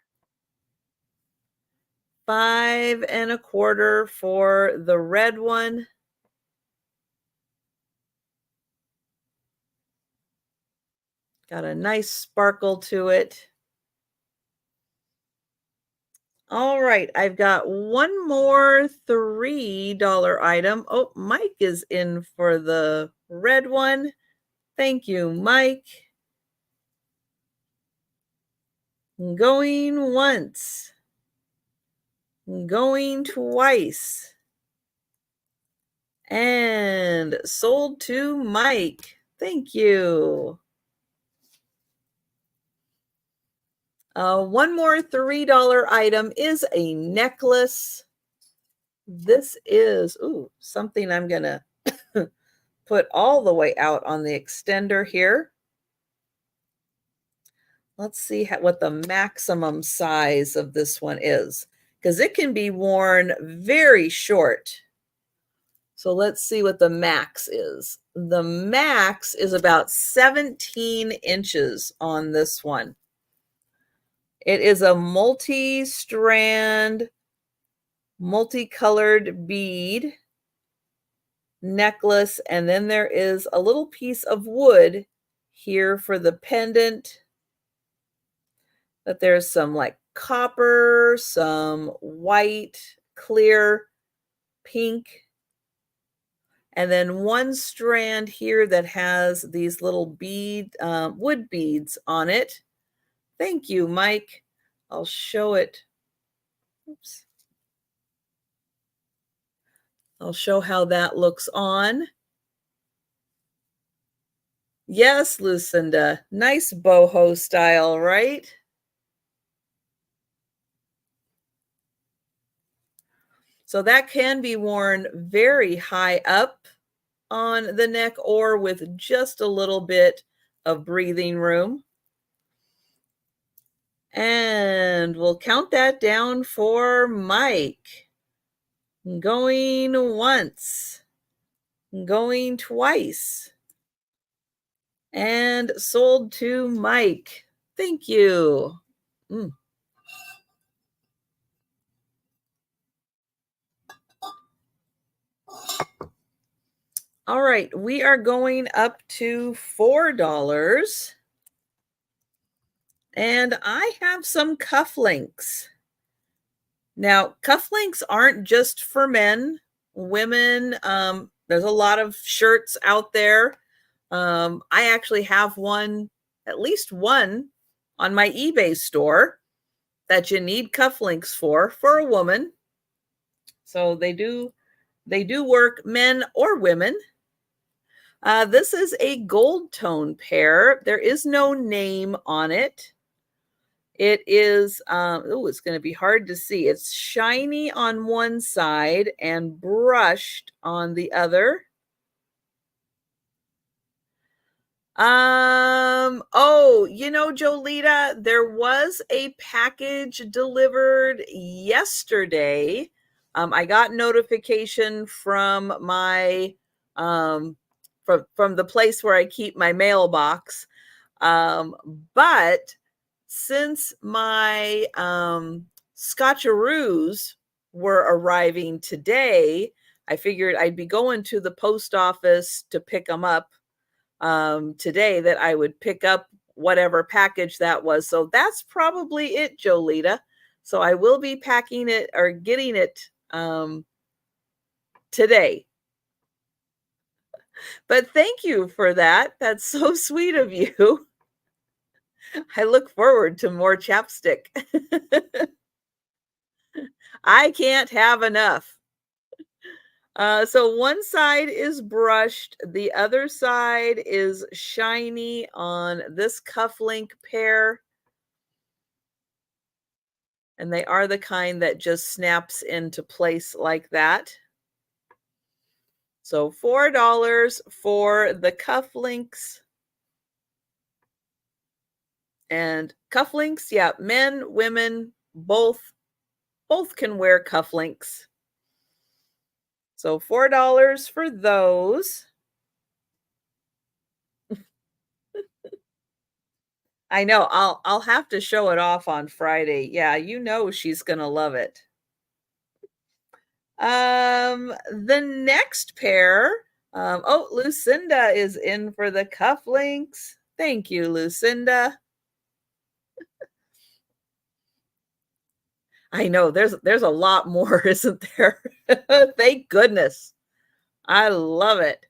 Speaker 1: 5.25 for the red one. Got a nice sparkle to it. All right, I've got one more $3 item. Oh, Mike is in for the red one. Thank you, Mike. Going once. Going twice. And sold to Mike. Thank you. One more $3 item is a necklace. This is something I'm going to put all the way out on the extender here. Let's see what the maximum size of this one is, because it can be worn very short. So let's see what the max is. The max is about 17 inches on this one. It is a multi-strand, multicolored bead necklace, and then there is a little piece of wood here for the pendant. But there's some like copper, some white, clear, pink, and then one strand here that has these little wood beads on it. Thank you, Mike. I'll show it. Oops. I'll show how that looks on. Yes, Lucinda. Nice boho style, right? So that can be worn very high up on the neck or with just a little bit of breathing room. And we'll count that down for Mike. Going once, going twice, and sold to Mike. Thank you. All right, we are going up to $4. And I have some cufflinks. Now, cufflinks aren't just for men, women. There's a lot of shirts out there. I actually have at least one on my eBay store that you need cufflinks for a woman. So they do work, men or women. This is a gold tone pair. There is no name on it. It is, oh, it's going to be hard to see. It's shiny on one side and brushed on the other. Oh, Jolita, there was a package delivered yesterday. I got notification from my from the place where I keep my mailbox. Um, but since my scotcheroos were arriving today, I figured I'd be going to the post office to pick them up today, that I would pick up whatever package that was. So that's probably it, Jolita. So I will be packing it or getting it today. But thank you for that. That's so sweet of you. I look forward to more chapstick. I can't have enough. So one side is brushed, the other side is shiny on this cufflink pair. And they are the kind that just snaps into place like that. So $4 for the cufflinks. And cufflinks, yeah, men, women, both can wear cufflinks. So $4 for those. I know, I'll have to show it off on Friday. Yeah, she's gonna love it. The next pair, oh, Lucinda is in for the cufflinks. Thank you, Lucinda. I know there's a lot more, isn't there? Thank goodness. I love it.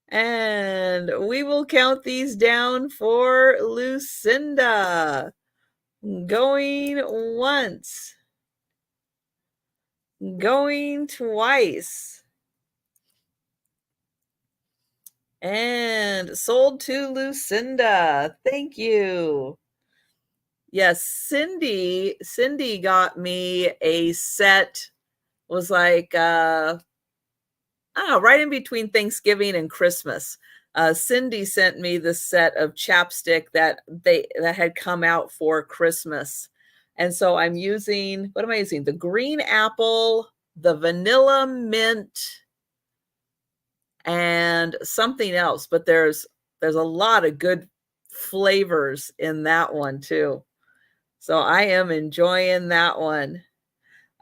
Speaker 1: And we will count these down for Lucinda. Going once. Going twice. And sold to Lucinda. Thank you. Yes, Cindy got me a set, was like I don't know, right in between Thanksgiving and Christmas. Cindy sent me this set of chapstick that had come out for Christmas. And so I'm using, what am I using? The green apple, the vanilla mint, and something else, but there's a lot of good flavors in that one too. So I am enjoying that one.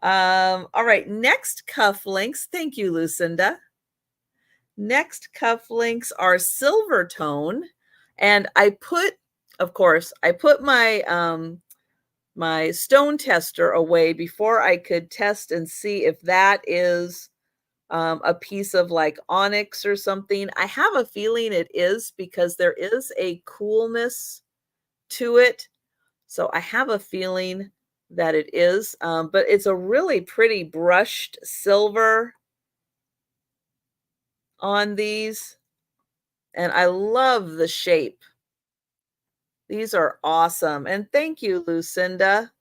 Speaker 1: All right, next cufflinks. Thank you, Lucinda. Next cufflinks are silver tone. And of course, I put my my stone tester away before I could test and see if that is a piece of like onyx or something. I have a feeling it is, because there is a coolness to it. So I have a feeling that it is, but it's a really pretty brushed silver on these. And I love the shape. These are awesome. And thank you, Lucinda.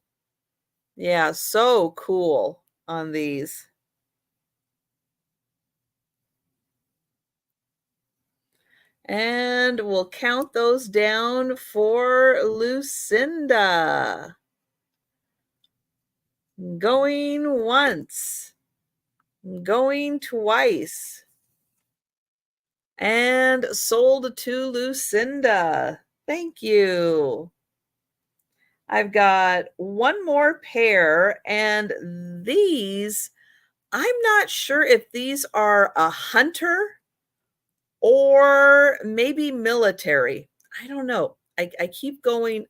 Speaker 1: Yeah, so cool on these. And we'll count those down for Lucinda. Going once. Going twice. And sold to Lucinda. Thank you. I've got one more pair, and these, I'm not sure if these are a hunter or maybe military. I don't know. I keep going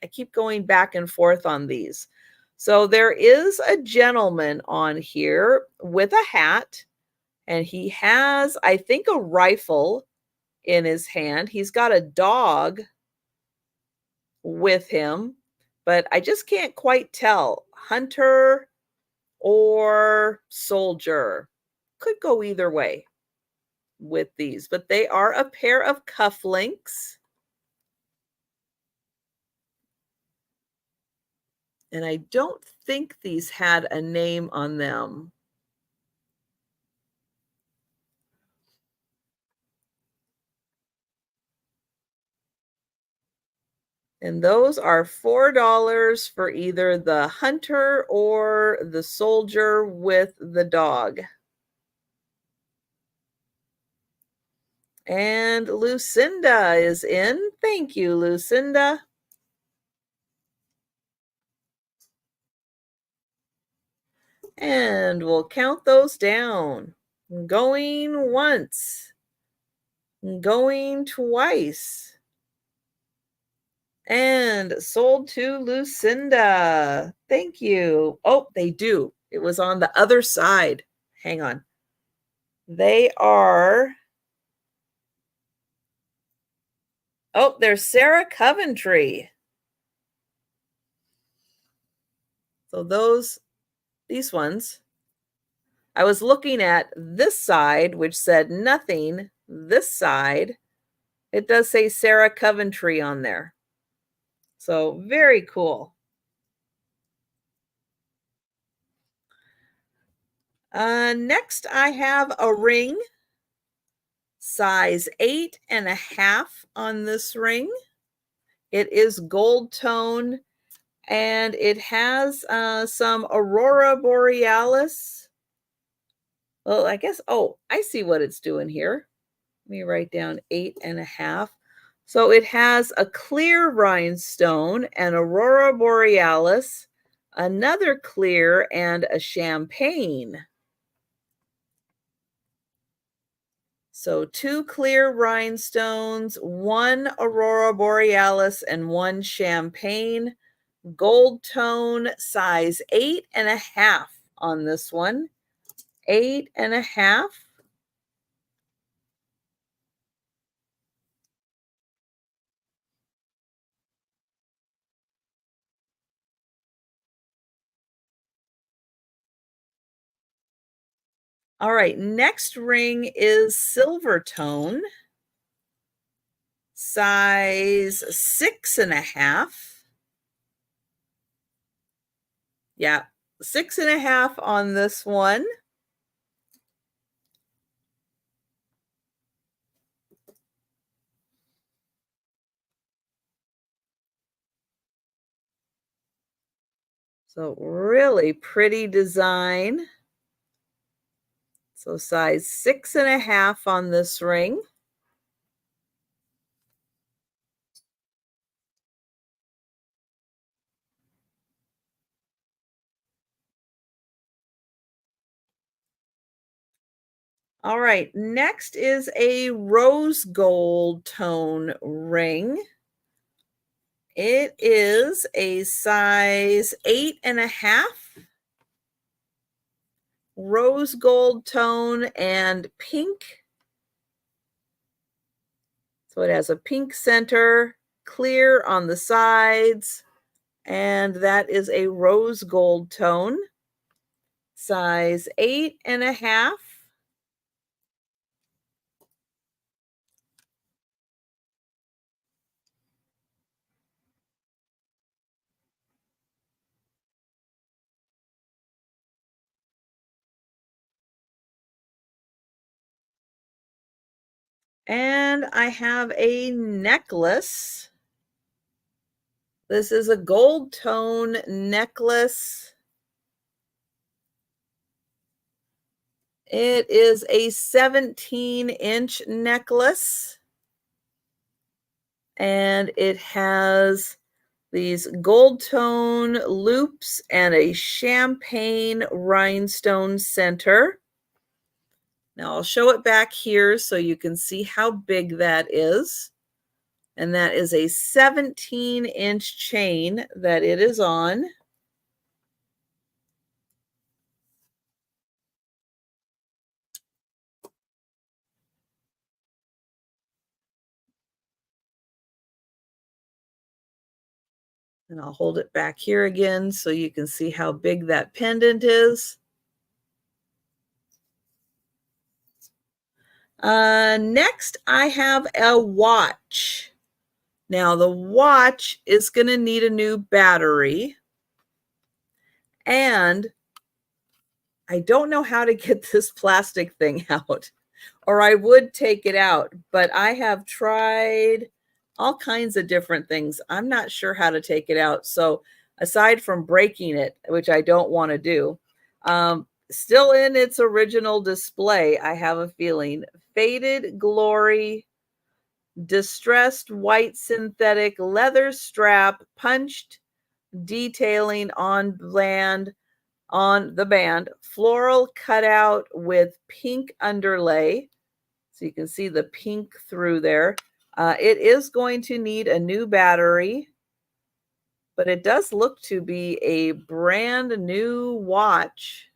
Speaker 1: back and forth on these. So there is a gentleman on here with a hat, and he has, I think, a rifle in his hand. He's got a dog with him, but I just can't quite tell. Hunter or soldier. Could go either way. with these, but they are a pair of cufflinks. And I don't think these had a name on them. And those are $4 for either the hunter or the soldier with the dog. And Lucinda is in. Thank you, Lucinda. And we'll count those down. Going once. Going twice. And sold to Lucinda. Thank you. Oh, they do. It was on the other side. Hang on. They are. Oh, there's Sarah Coventry. So these ones. I was looking at this side, which said nothing. This side, it does say Sarah Coventry on there. So very cool. Next, I have a ring, size 8.5 on this ring. It is gold tone, and it has some Aurora Borealis. Well, I guess, oh, I see what it's doing here. Let me write down 8.5. So it has a clear rhinestone, an Aurora Borealis, another clear, and a champagne. So 2 clear rhinestones, 1 Aurora Borealis, and 1 champagne. Gold tone, size 8.5 on this one. 8.5. All right, next ring is silver tone, size 6.5. Yeah, 6.5 on this one. So really pretty design. So size 6.5 on this ring. All right, next is a rose gold tone ring. It is a size 8.5, rose gold tone and pink. So it has a pink center, clear on the sides, and that is a rose gold tone, size 8.5. And I have a necklace. This is a gold tone necklace. It is a 17-inch necklace. And it has these gold tone loops and a champagne rhinestone center. Now I'll show it back here so you can see how big that is. And that is a 17-inch chain that it is on. And I'll hold it back here again so you can see how big that pendant is. Next, I have a watch. Now, the watch is going to need a new battery, and I don't know how to get this plastic thing out, or I would take it out, but I have tried all kinds of different things. I'm not sure how to take it out. So, aside from breaking it, which I don't want to do, still in its original display, I have a feeling. Faded Glory, distressed white synthetic leather strap, punched detailing on the band, floral cutout with pink underlay. So you can see the pink through there. It is going to need a new battery, but it does look to be a brand new watch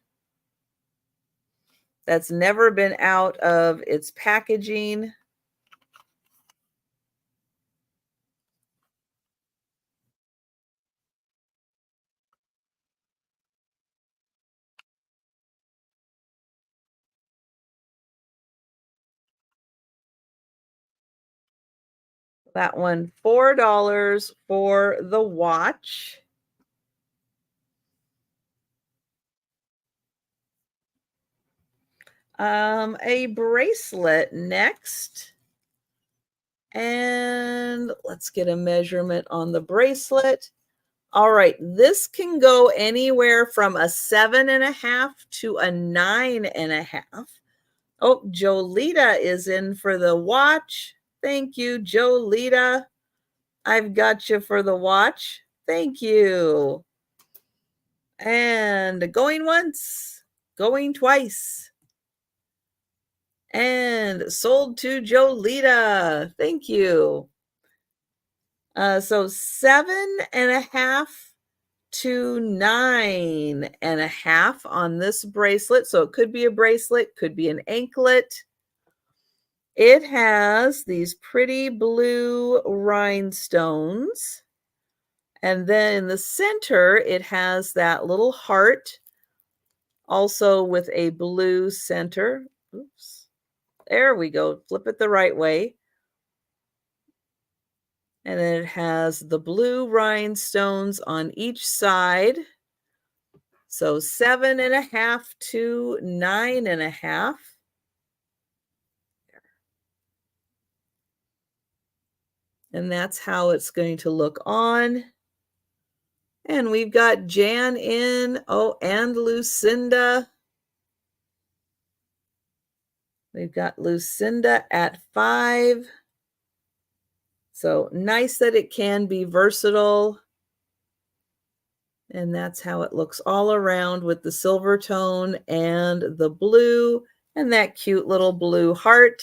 Speaker 1: that's never been out of its packaging. That one, $4 for the watch. A bracelet next. And let's get a measurement on the bracelet. All right, this can go anywhere from a 7.5 to a 9.5. Oh, Jolita is in for the watch. Thank you, Jolita. I've got you for the watch. Thank you. And going once, going twice. And sold to Jolita. Thank you. So 7.5 to 9.5 on this bracelet. So it could be a bracelet, could be an anklet. It has these pretty blue rhinestones. And then in the center, it has that little heart, also with a blue center. Oops. There we go. Flip it the right way. And then it has the blue rhinestones on each side. So 7.5 to 9.5. And that's how it's going to look on. And we've got Jan in. Oh, and Lucinda. We've got Lucinda at 5. So nice that it can be versatile. And that's how it looks all around with the silver tone and the blue and that cute little blue heart.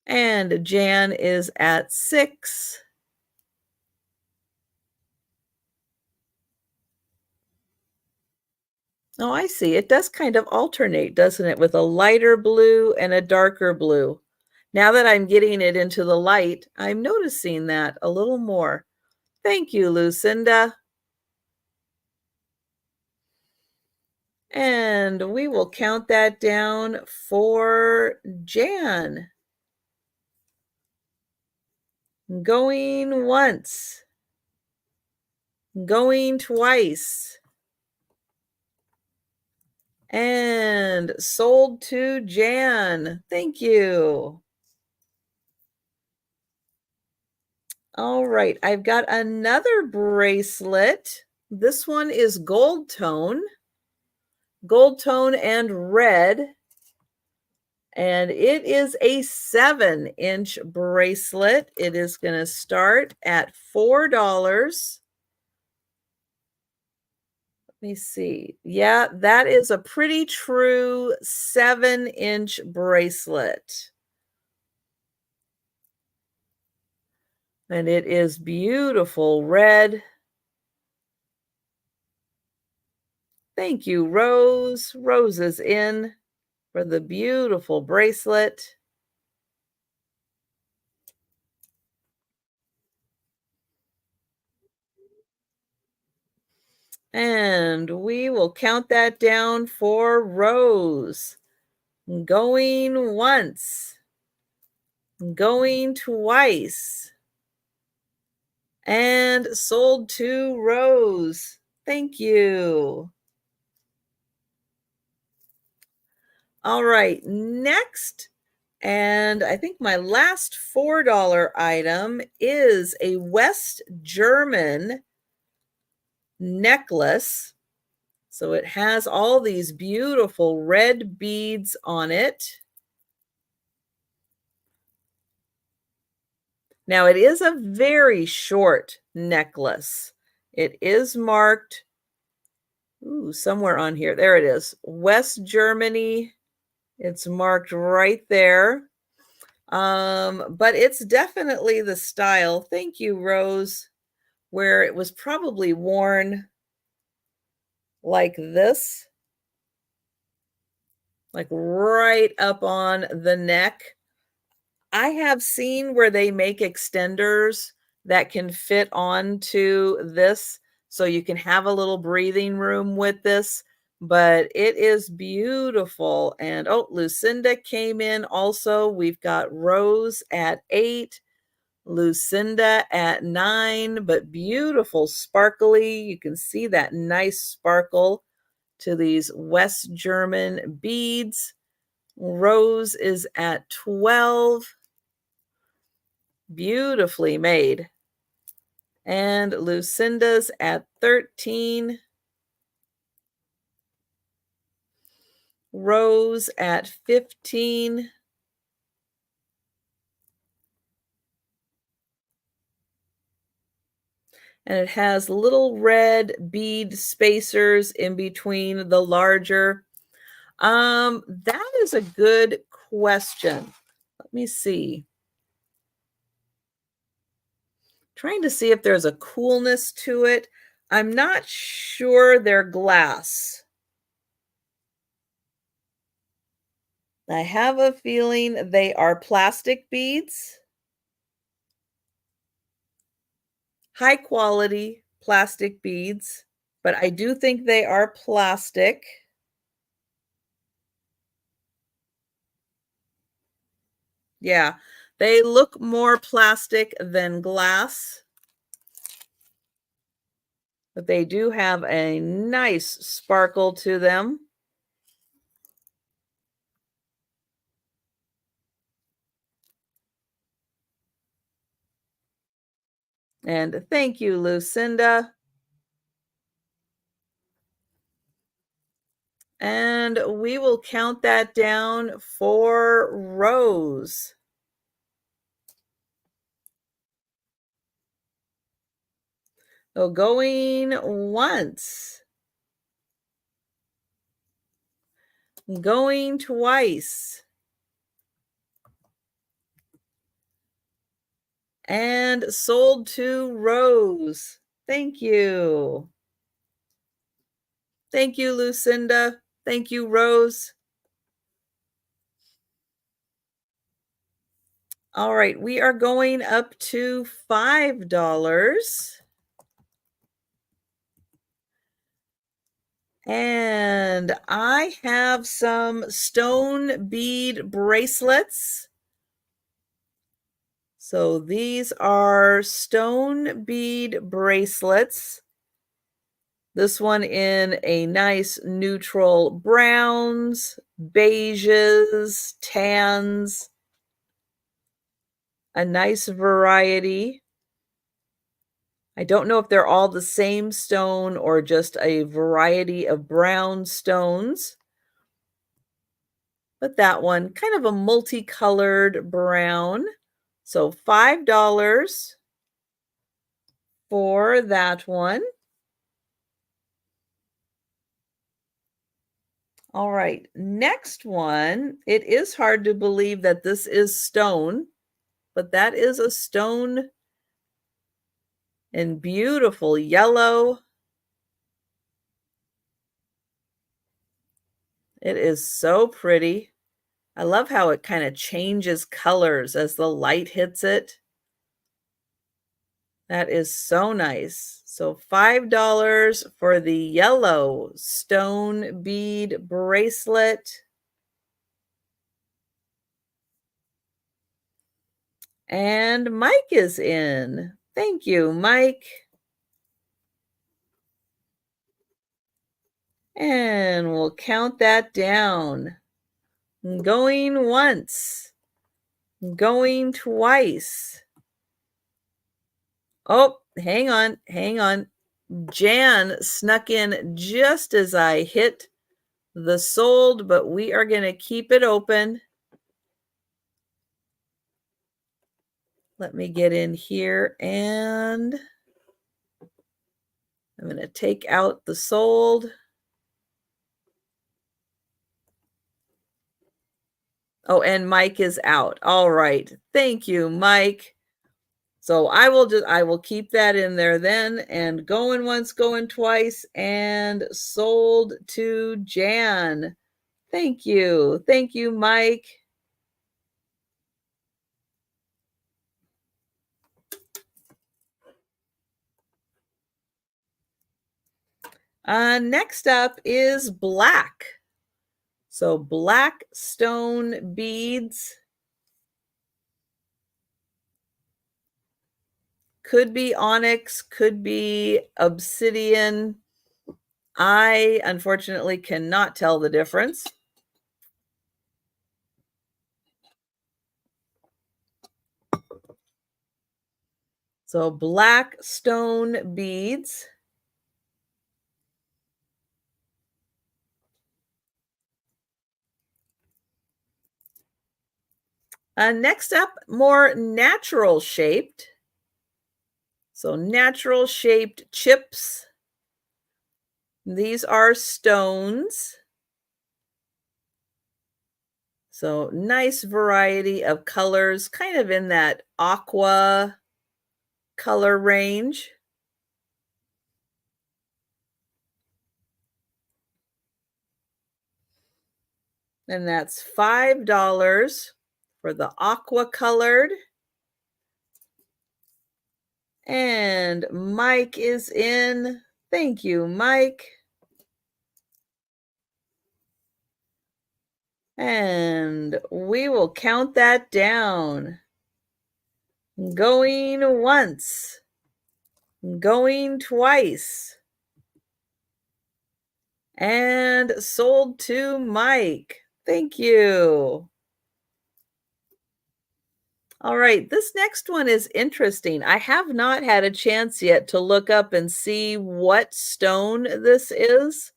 Speaker 1: And Jan is at 6. Oh, I see. It does kind of alternate, doesn't it? With a lighter blue and a darker blue. Now that I'm getting it into the light, I'm noticing that a little more. Thank you, Lucinda. And we will count that down for Jan. Going once. Going twice. And sold to Jan. Thank you. All right, I've got another bracelet. This one is gold tone and red. And it is a 7-inch bracelet. It is going to start at $4. Let me see. Yeah, that is a pretty true 7-inch bracelet. And it is beautiful red. Thank you, Rose. Rose is in for the beautiful bracelet. And we will count that down for Rose. Going once, going twice, and sold to Rose. Thank you. All right, next, and I think my last $4 item is a West German necklace. So it has all these beautiful red beads on it. Now it is a very short necklace. It is marked, ooh, somewhere on here. There it is. West Germany. It's marked right there. But it's definitely the style. Thank you, Rose, where it was probably worn like this, like right up on the neck. I have seen where they make extenders that can fit onto this, so you can have a little breathing room with this, but it is beautiful. And oh, Lucinda came in also. We've got Rose at 8, Lucinda at 9, but beautiful, sparkly. You can see that nice sparkle to these West German beads. Rose is at 12. Beautifully made. And Lucinda's at 13. Rose at 15. And it has little red bead spacers in between the larger. That is a good question. Let me see. Trying to see if there's a coolness to it. I'm not sure they're glass. I have a feeling they are plastic beads. High quality plastic beads, but I do think they are plastic. Yeah, they look more plastic than glass, but they do have a nice sparkle to them. And thank you, Lucinda. And we will count that down for Rose. So going once, going twice, and sold to Rose. Thank you. Thank you, Lucinda. Thank you, Rose. All right, we are going up to $5. And I have some stone bead bracelets. So these are stone bead bracelets. This one in a nice neutral browns, beiges, tans, a nice variety. I don't know if they're all the same stone or just a variety of brown stones. But that one, kind of a multicolored brown. So $5 for that one. All right, next one. It is hard to believe that this is stone, but that is a stone in beautiful yellow. It is so pretty. I love how it kind of changes colors as the light hits it. That is so nice. So $5 for the yellow stone bead bracelet. And Mike is in. Thank you, Mike. And we'll count that down. Going once, going twice. Oh, hang on, hang on. Jan snuck in just as I hit the sold, but we are going to keep it open. Let me get in here and I'm going to take out the sold. Oh, and Mike is out. All right. Thank you, Mike. So I will keep that in there then, and going once, going twice, and sold to Jan. Thank you. Thank you, Mike. Next up is black. So black stone beads. Could be onyx, could be obsidian. I unfortunately cannot tell the difference. So black stone beads. Next up, more natural shaped. So natural shaped chips. These are stones. So nice variety of colors, kind of in that aqua color range. And that's $5 for the aqua colored. And Mike is in. Thank you, Mike. And we will count that down. Going once, going twice, and sold to Mike. Thank you. All right, this next one is interesting. I have not had a chance yet to look up and see what stone this is,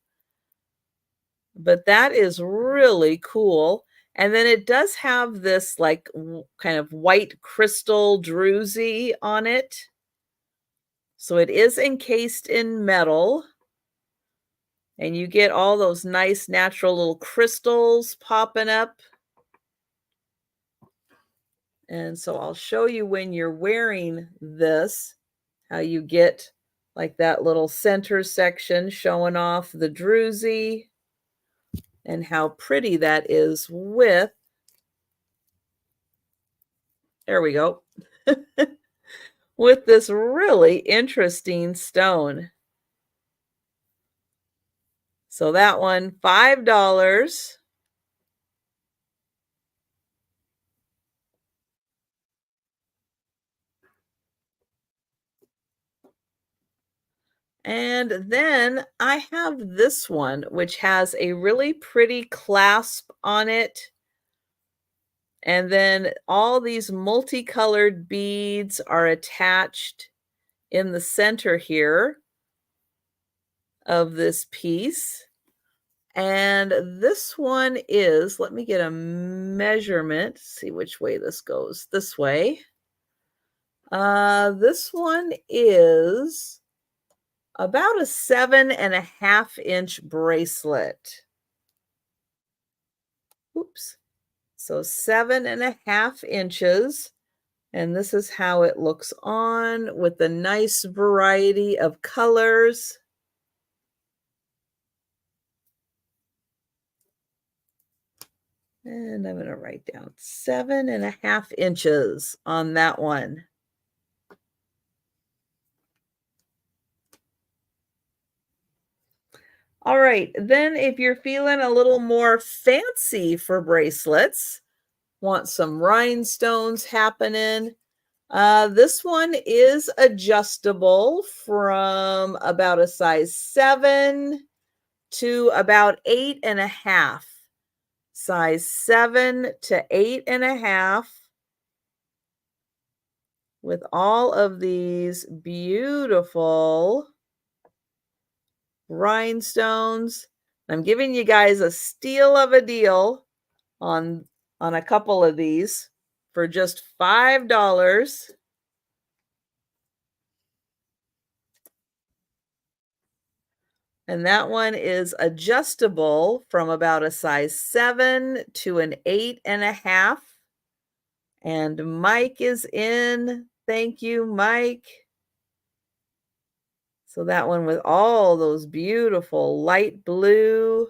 Speaker 1: but that is really cool. And then it does have this like kind of white crystal druzy on it. So it is encased in metal. And you get all those nice natural little crystals popping up. And so I'll show you when you're wearing this, how you get like that little center section showing off the druzy and how pretty that is with, there we go, with this really interesting stone. So that one, $5. And then I have this one, which has a really pretty clasp on it. And then all these multicolored beads are attached in the center here of this piece. And this one is, let me get a measurement, see which way this goes. This way. This one is about a 7.5-inch bracelet. Oops. So 7.5 inches. And this is how it looks on with the nice variety of colors. And I'm going to write down 7.5 inches on that one. All right, then if you're feeling a little more fancy for bracelets, want some rhinestones happening, this one is adjustable from about a size 7 to about 8.5. Size 7 to 8.5 with all of these beautiful rhinestones. I'm giving you guys a steal of a deal on a couple of these for just $5. And that one is adjustable from about a size 7 to an 8.5. And Mike is in. Thank you, Mike. So that one with all those beautiful light blue.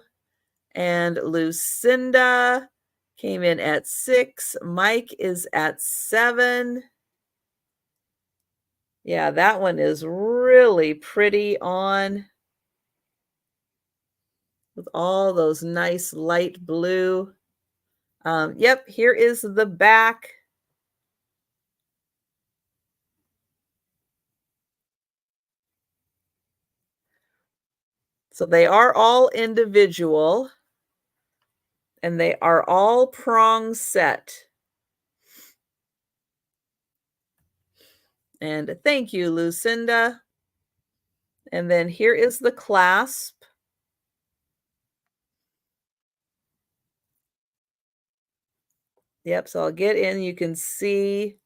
Speaker 1: And Lucinda came in at 6. Mike is at 7. Yeah, that one is really pretty on with all those nice light blue. Yep, here is the back. So they are all individual and they are all prong set. And thank you, Lucinda. And then here is the clasp. Yep, so I'll get in. You can see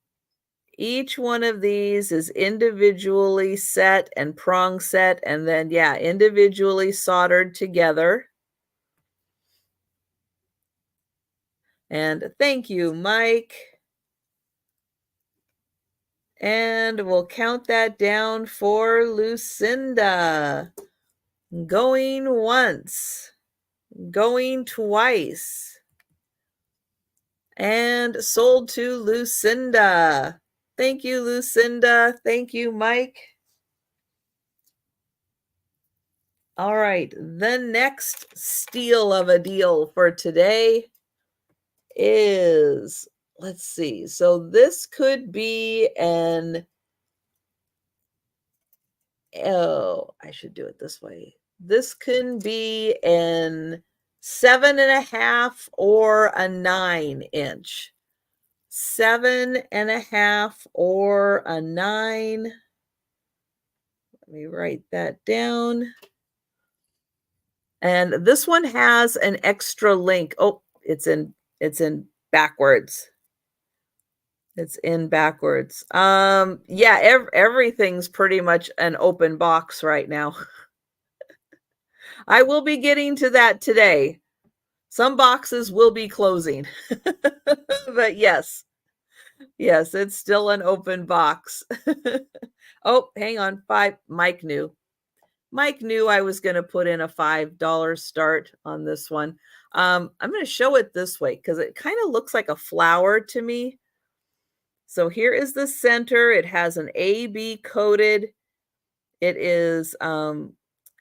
Speaker 1: each one of these is individually set and prong set, and then, yeah, individually soldered together. And thank you, Mike. And we'll count that down for Lucinda. Going once, going twice, and sold to Lucinda. Thank you, Lucinda. Thank you, Mike. All right, the next steal of a deal for today is, let's see. So this could be an, oh, I should do it this way. This can be an 7.5 or a 9 inch. 7.5 or a 9. Let me write that down. And this one has an extra link. Oh, it's in backwards. It's in backwards. Yeah, everything's pretty much an open box right now. I will be getting to that today. Some boxes will be closing. But yes. Yes, it's still an open box. Oh, hang on. 5. Mike knew. Mike knew I was going to put in a $5 start on this one. I'm going to show it this way because it kind of looks like a flower to me. So here is the center. It has an AB coated. It is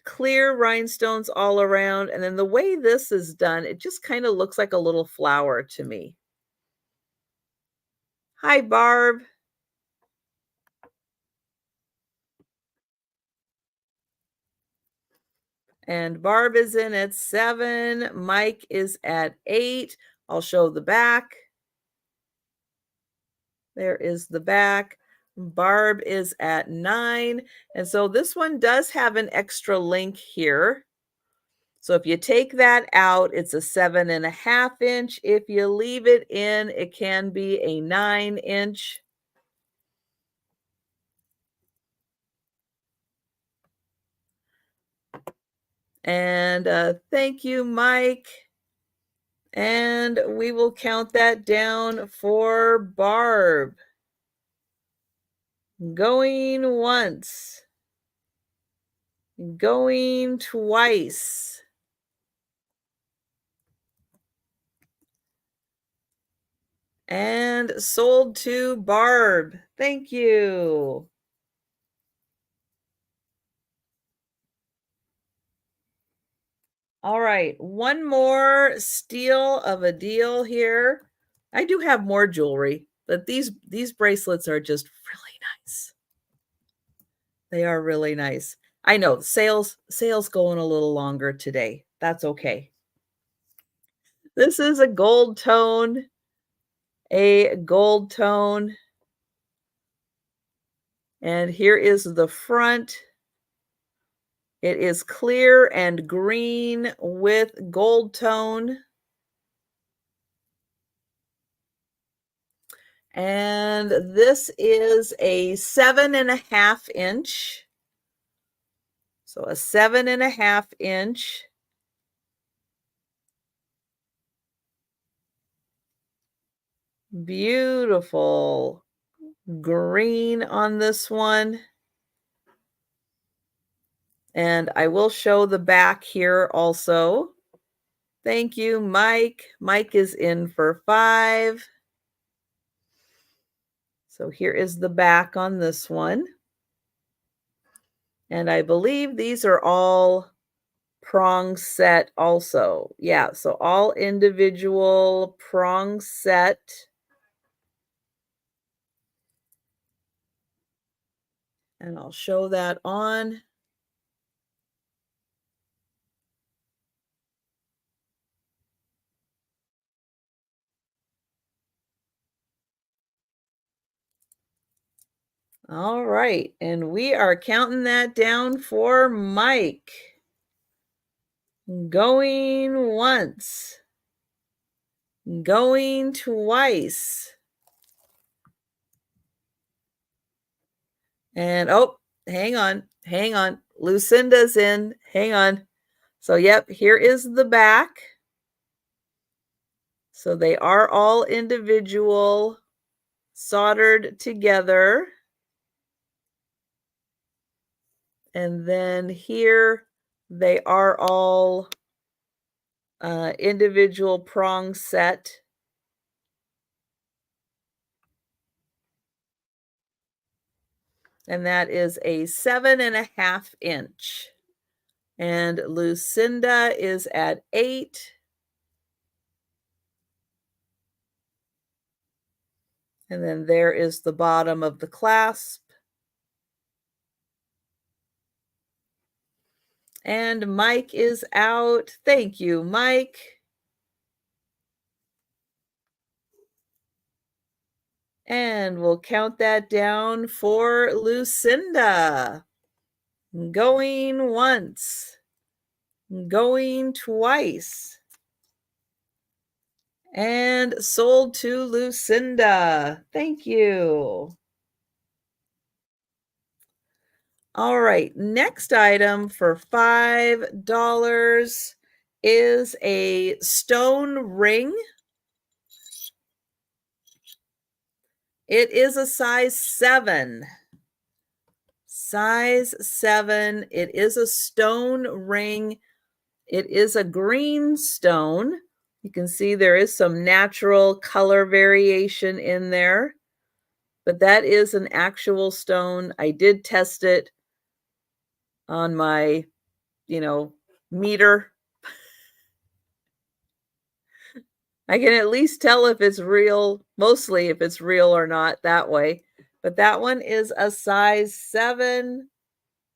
Speaker 1: clear rhinestones all around. And then the way this is done, it just kind of looks like a little flower to me. Hi, Barb. And Barb is in at 7. Mike is at 8. I'll show the back. There is the back. Barb is at 9. And so this one does have an extra link here. So if you take that out, it's a 7.5 inch. If you leave it in, it can be a 9 inch. And thank you, Mike. And we will count that down for Barb. Going once. Going twice. And sold to Barb. Thank you. All right, one more steal of a deal here. I do have more jewelry, but these bracelets are just really nice. They are really nice. I know sales going a little longer today. That's okay. This is a gold tone. And here is the front. It is clear and green with gold tone. And this is a 7.5 inch. So a 7.5 inch. Beautiful green on this one. And I will show the back here also. Thank you, Mike. Mike is in for 5. So here is the back on this one. And I believe these are all prong set also. Yeah, so all individual prong set. And I'll show that on. All right, and we are counting that down for Mike. Going once. Going twice. And oh, hang on. Lucinda's in. Hang on. So, yep, here is the back. So they are all individual, soldered together. And then here they are all individual prong set. And that is a 7.5 inch. And Lucinda is at 8. And then there is the bottom of the clasp. And Mike is out. Thank you, Mike. And we'll count that down for Lucinda. Going once. Going twice. And sold to Lucinda. Thank you. All right, next item for $5 is a stone ring. It is a size 7. Size 7. It is a stone ring. It is a green stone. You can see there is some natural color variation in there, but that is an actual stone. I did test it on my, meter. I can at least tell if it's real, mostly if it's real or not that way. But that one is a size 7,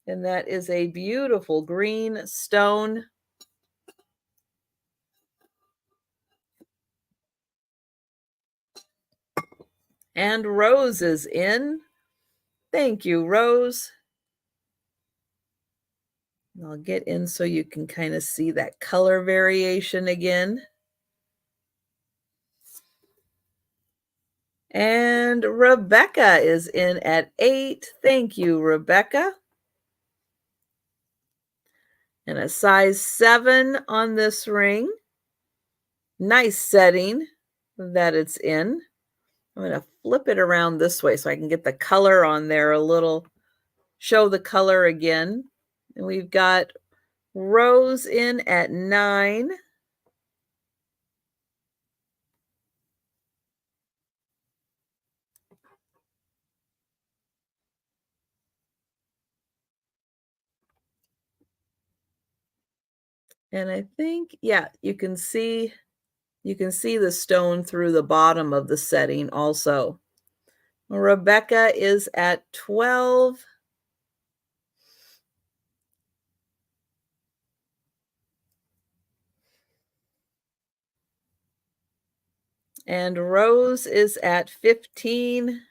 Speaker 1: and that is a beautiful green stone. And Rose is in. Thank you, Rose. I'll get in so you can kind of see that color variation again. And Rebecca is in at 8. Thank you, Rebecca. And a size 7 on this ring. Nice setting that it's in. I'm going to flip it around this way so I can get the color on there a little, show the color again. And we've got Rose in at 9. And I think, yeah, you can see the stone through the bottom of the setting also. Rebecca is at 12. And Rose is at 15.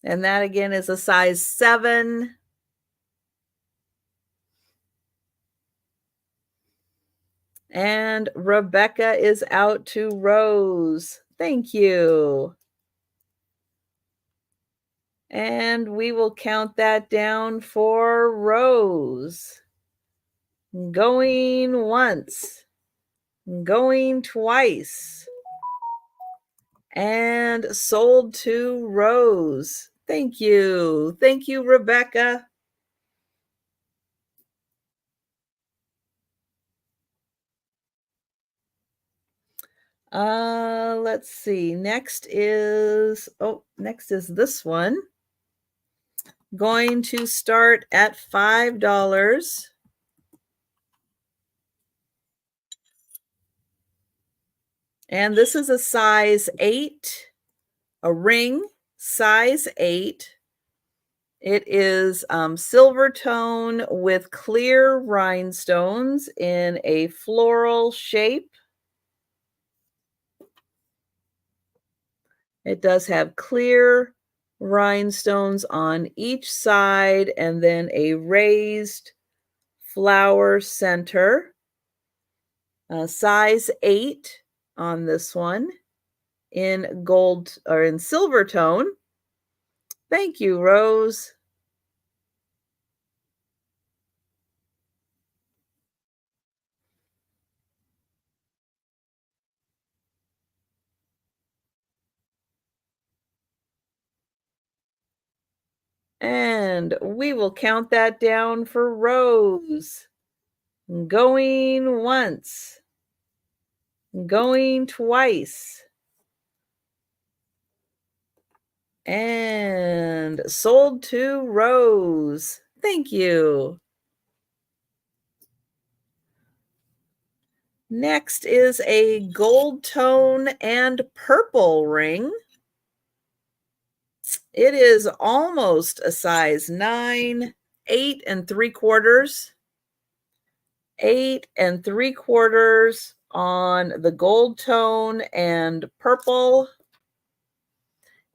Speaker 1: And that again is a size 7. And Rebecca is out to Rose. Thank you. And we will count that down for Rose. Going once, going twice, and sold to Rose. Thank you. Thank you, Rebecca. Let's see. Next is this one. Going to start at $5. And this is a size 8, a ring, size 8. It is silver tone with clear rhinestones in a floral shape. It does have clear rhinestones on each side and then a raised flower center. Size 8 on this one in gold or in silver tone. Thank you, Rose. And we will count that down for Rose. Going once, going twice, and sold to Rose. Thank you. Next is a gold tone and purple ring. It is almost a size 9, 8 3/4. 8 3/4 on the gold tone and purple.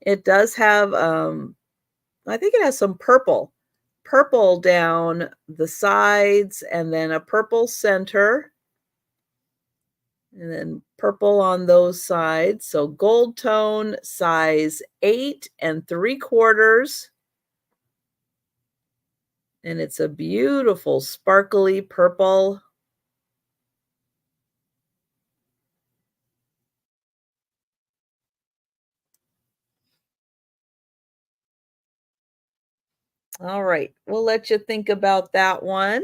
Speaker 1: It does have, I think it has some purple down the sides and then a purple center. And then purple on those sides. So gold tone, size 8 3/4. And it's a beautiful, sparkly purple. All right, we'll let you think about that one.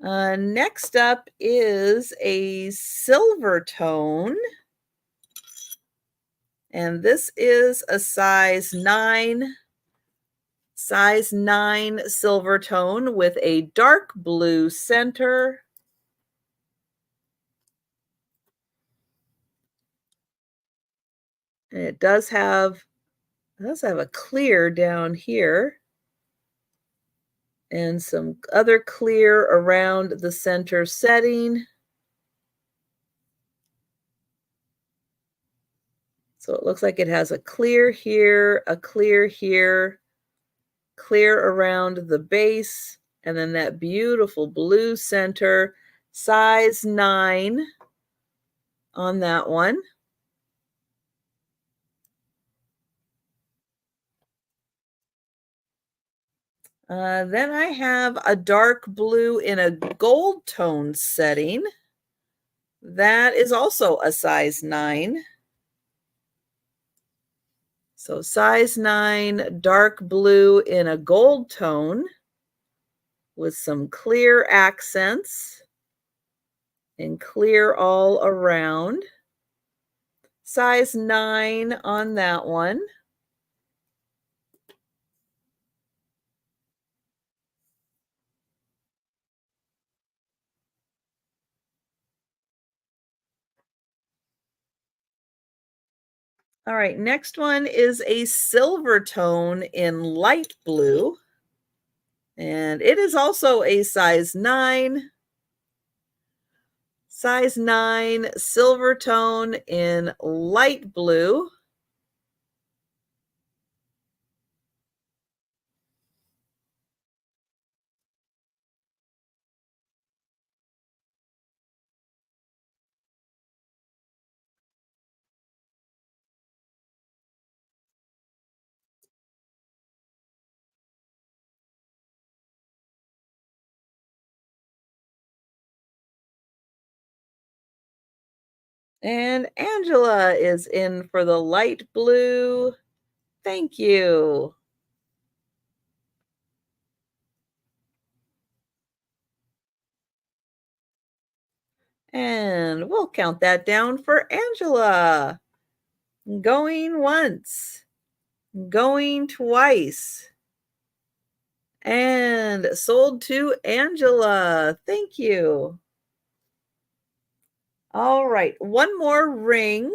Speaker 1: Next up is a silver tone. And this is a size 9 silver tone with a dark blue center. And it does have a clear down here and some other clear around the center setting. So it looks like it has a clear here, a clear here, clear around the base, and then that beautiful blue center, size 9 on that one. Then I have a dark blue in a gold tone setting. That is also a size 9. So size 9, dark blue in a gold tone. with some clear accents and clear all around. Size 9 on that one. All right, next one is a silver tone in light blue. And it is also a size 9. Size 9 silver tone in light blue. And Angela is in for the light blue. Thank you. And we'll count that down for Angela. Going once, going twice, and sold to Angela. Thank you. All right, one more ring.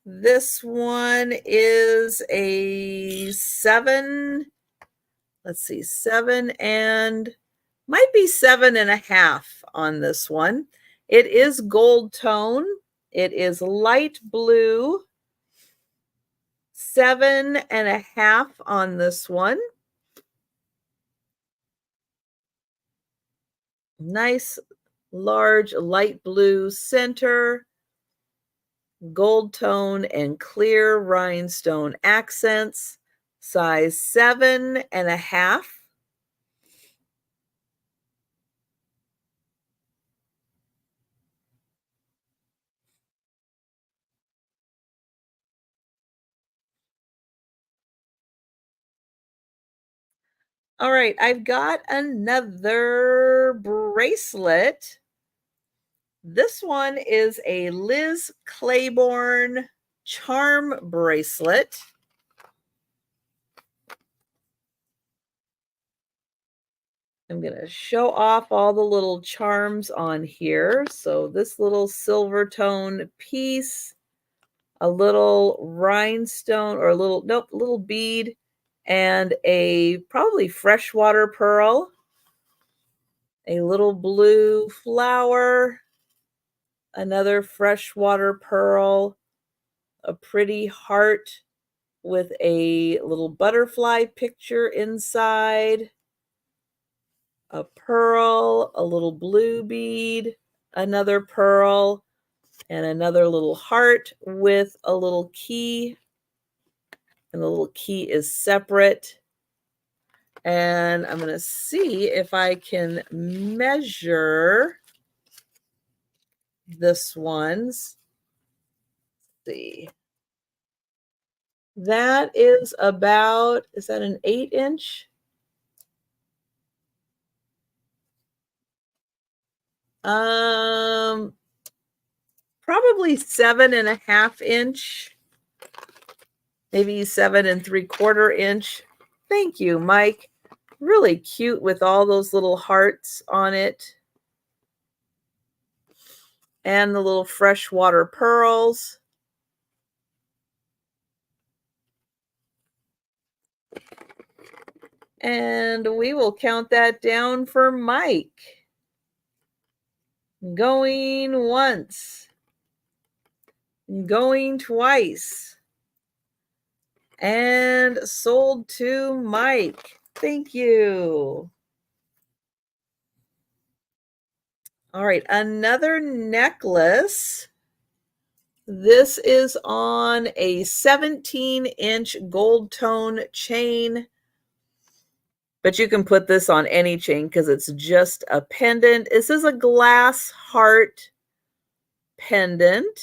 Speaker 1: This one is a 7. Let's see, 7 and might be 7.5 on this one. It is gold tone. It is light blue. 7.5 on this one. Nice, large, light blue center, gold tone and clear rhinestone accents, size 7.5. All right, I've got another bracelet. This one is a Liz Claiborne charm bracelet. I'm going to show off all the little charms on here. So this little silver tone piece, a little rhinestone or a little bead, and a probably freshwater pearl, a little blue flower, another freshwater pearl, a pretty heart with a little butterfly picture inside, a pearl, a little blue bead, another pearl, and another little heart with a little key. And the little key is separate. And I'm going to see if I can measure this one's. Let's see. That is about, is that an 8-inch? Probably 7.5-inch, maybe 7.75-inch. Thank you, Mike. Really cute with all those little hearts on it. And the little freshwater pearls. And we will count that down for Mike. Going once. Going twice. And sold to Mike. Thank you. All right, another necklace. This is on a 17-inch gold tone chain. But you can put this on any chain because it's just a pendant. This is a glass heart pendant.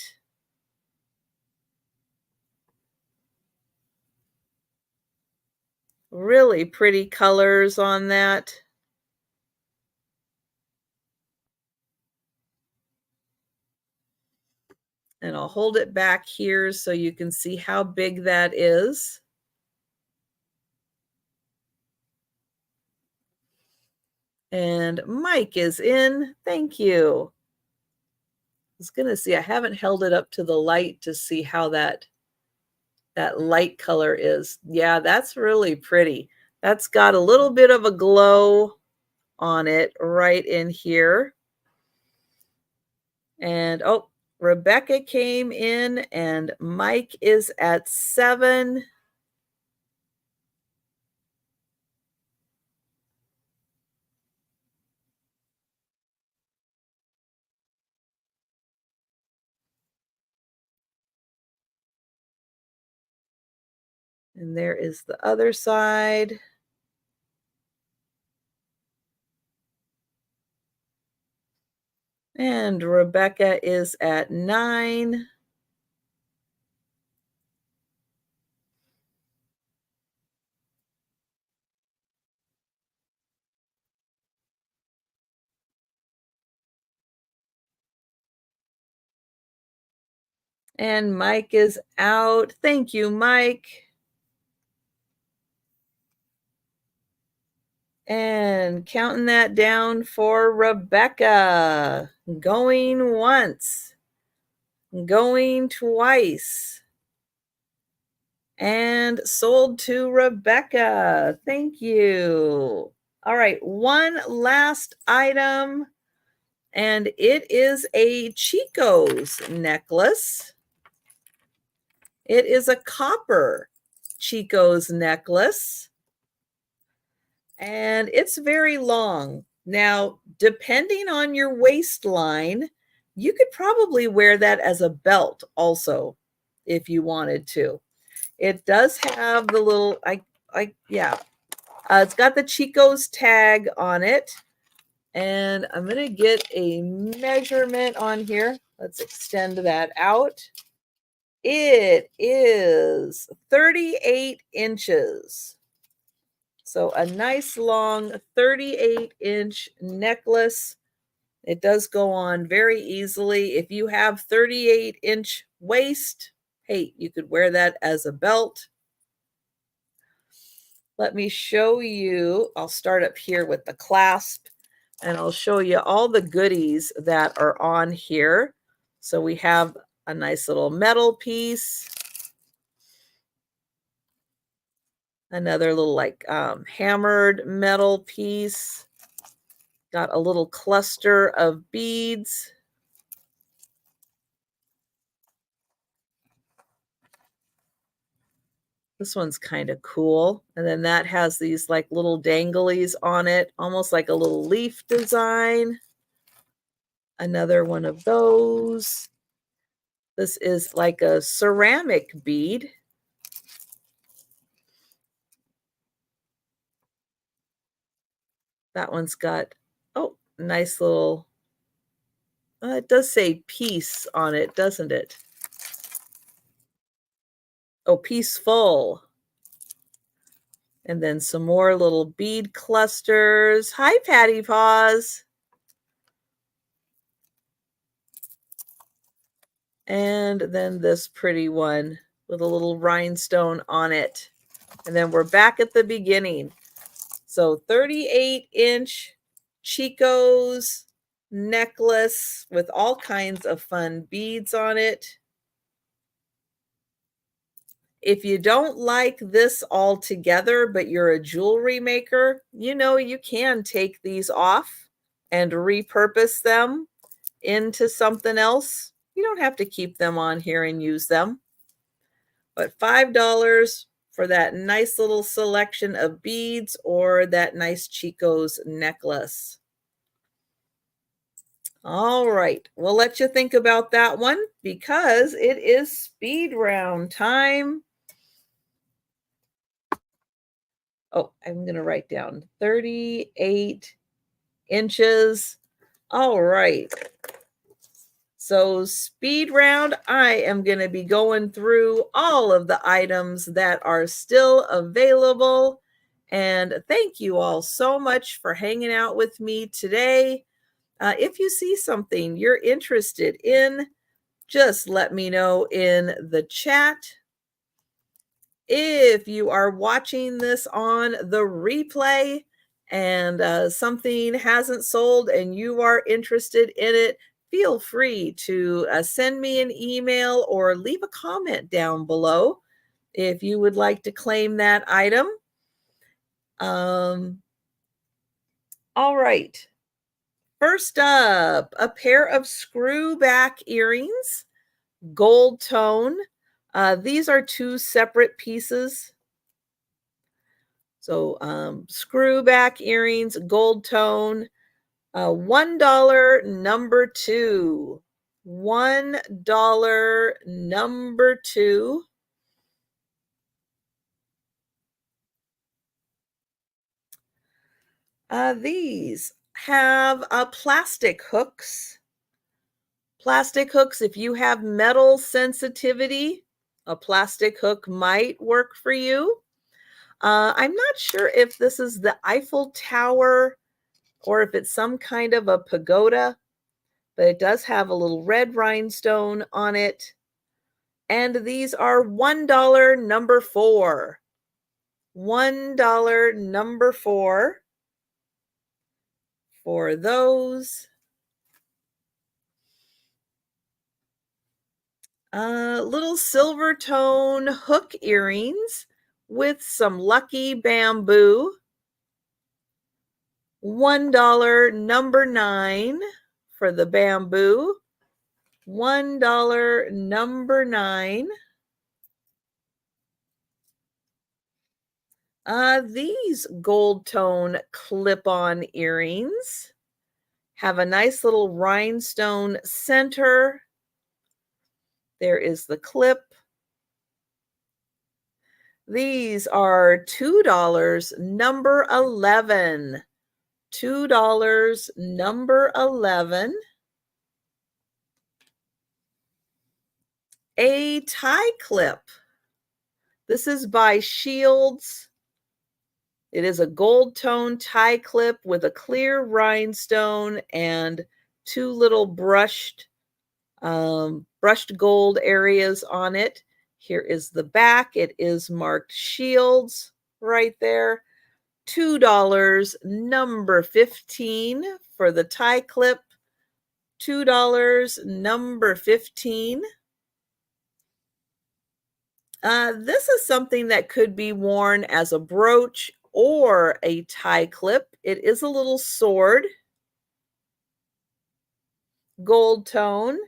Speaker 1: Really pretty colors on that. And I'll hold it back here so you can see how big that is. And Mike is in. Thank you. I was going to see, I haven't held it up to the light to see how that light color is. Yeah, that's really pretty. That's got a little bit of a glow on it right in here. And oh, Rebecca came in and Mike is at 7. And there is the other side. And Rebecca is at 9. And Mike is out. Thank you, Mike. And counting that down for Rebecca. Going once. Going twice. And sold to Rebecca. Thank you. All right, one last item. And it is a Chico's necklace. It is a copper Chico's necklace. And it's very long. Now, depending on your waistline, you could probably wear that as a belt also, if you wanted to. It does have the little, yeah. It's got the Chico's tag on it. And I'm going to get a measurement on here. Let's extend that out. It is 38 inches. So a nice long 38-inch necklace. It does go on very easily. If you have 38-inch waist, hey, you could wear that as a belt. Let me show you. I'll start up here with the clasp, and I'll show you all the goodies that are on here. So we have a nice little metal piece. Another little like hammered metal piece. Got a little cluster of beads. This one's kind of cool. And then that has these like little danglies on it, almost like a little leaf design. Another one of those. This is like a ceramic bead. That one's got, oh, nice little, it does say peace on it, doesn't it? Oh, peaceful. And then some more little bead clusters. Hi, Patty Paws. And then this pretty one with a little rhinestone on it. And then we're back at the beginning. So 38-inch Chico's necklace with all kinds of fun beads on it. If you don't like this all together, but you're a jewelry maker, you know, you can take these off and repurpose them into something else. You don't have to keep them on here and use them. But $5 for that nice little selection of beads or that nice Chico's necklace. All right, we'll let you think about that one because it is speed round time. Oh, I'm going to write down 38 inches. All right. So speed round, I am going to be going through all of the items that are still available. And thank you all so much for hanging out with me today. If you see something you're interested in, just let me know in the chat. If you are watching this on the replay and something hasn't sold and you are interested in it, feel free to send me an email or leave a comment down below if you would like to claim that item. All right. First up, a pair of screw back earrings, gold tone. These are two separate pieces. So screw back earrings, gold tone, $1 number 2. $1 number 2. These have plastic hooks. Plastic hooks, if you have metal sensitivity, a plastic hook might work for you. I'm not sure if this is the Eiffel Tower or if it's some kind of a pagoda, but it does have a little red rhinestone on it. And these are $1 number 4. $1 number 4 for those. Little silver tone hook earrings with some lucky bamboo. $1 number 9 for the bamboo. $1 number 9. These gold tone clip-on earrings have a nice little rhinestone center. There is the clip. These are $2 number 11. $2 number 11. A tie clip. This is by Shields. It is a gold tone tie clip with a clear rhinestone and two little brushed gold areas on it. Here is the back. It is marked Shields right there. $2 number 15 for the tie clip. $2 number 15. This is something that could be worn as a brooch or a tie clip. It is a little sword, gold tone.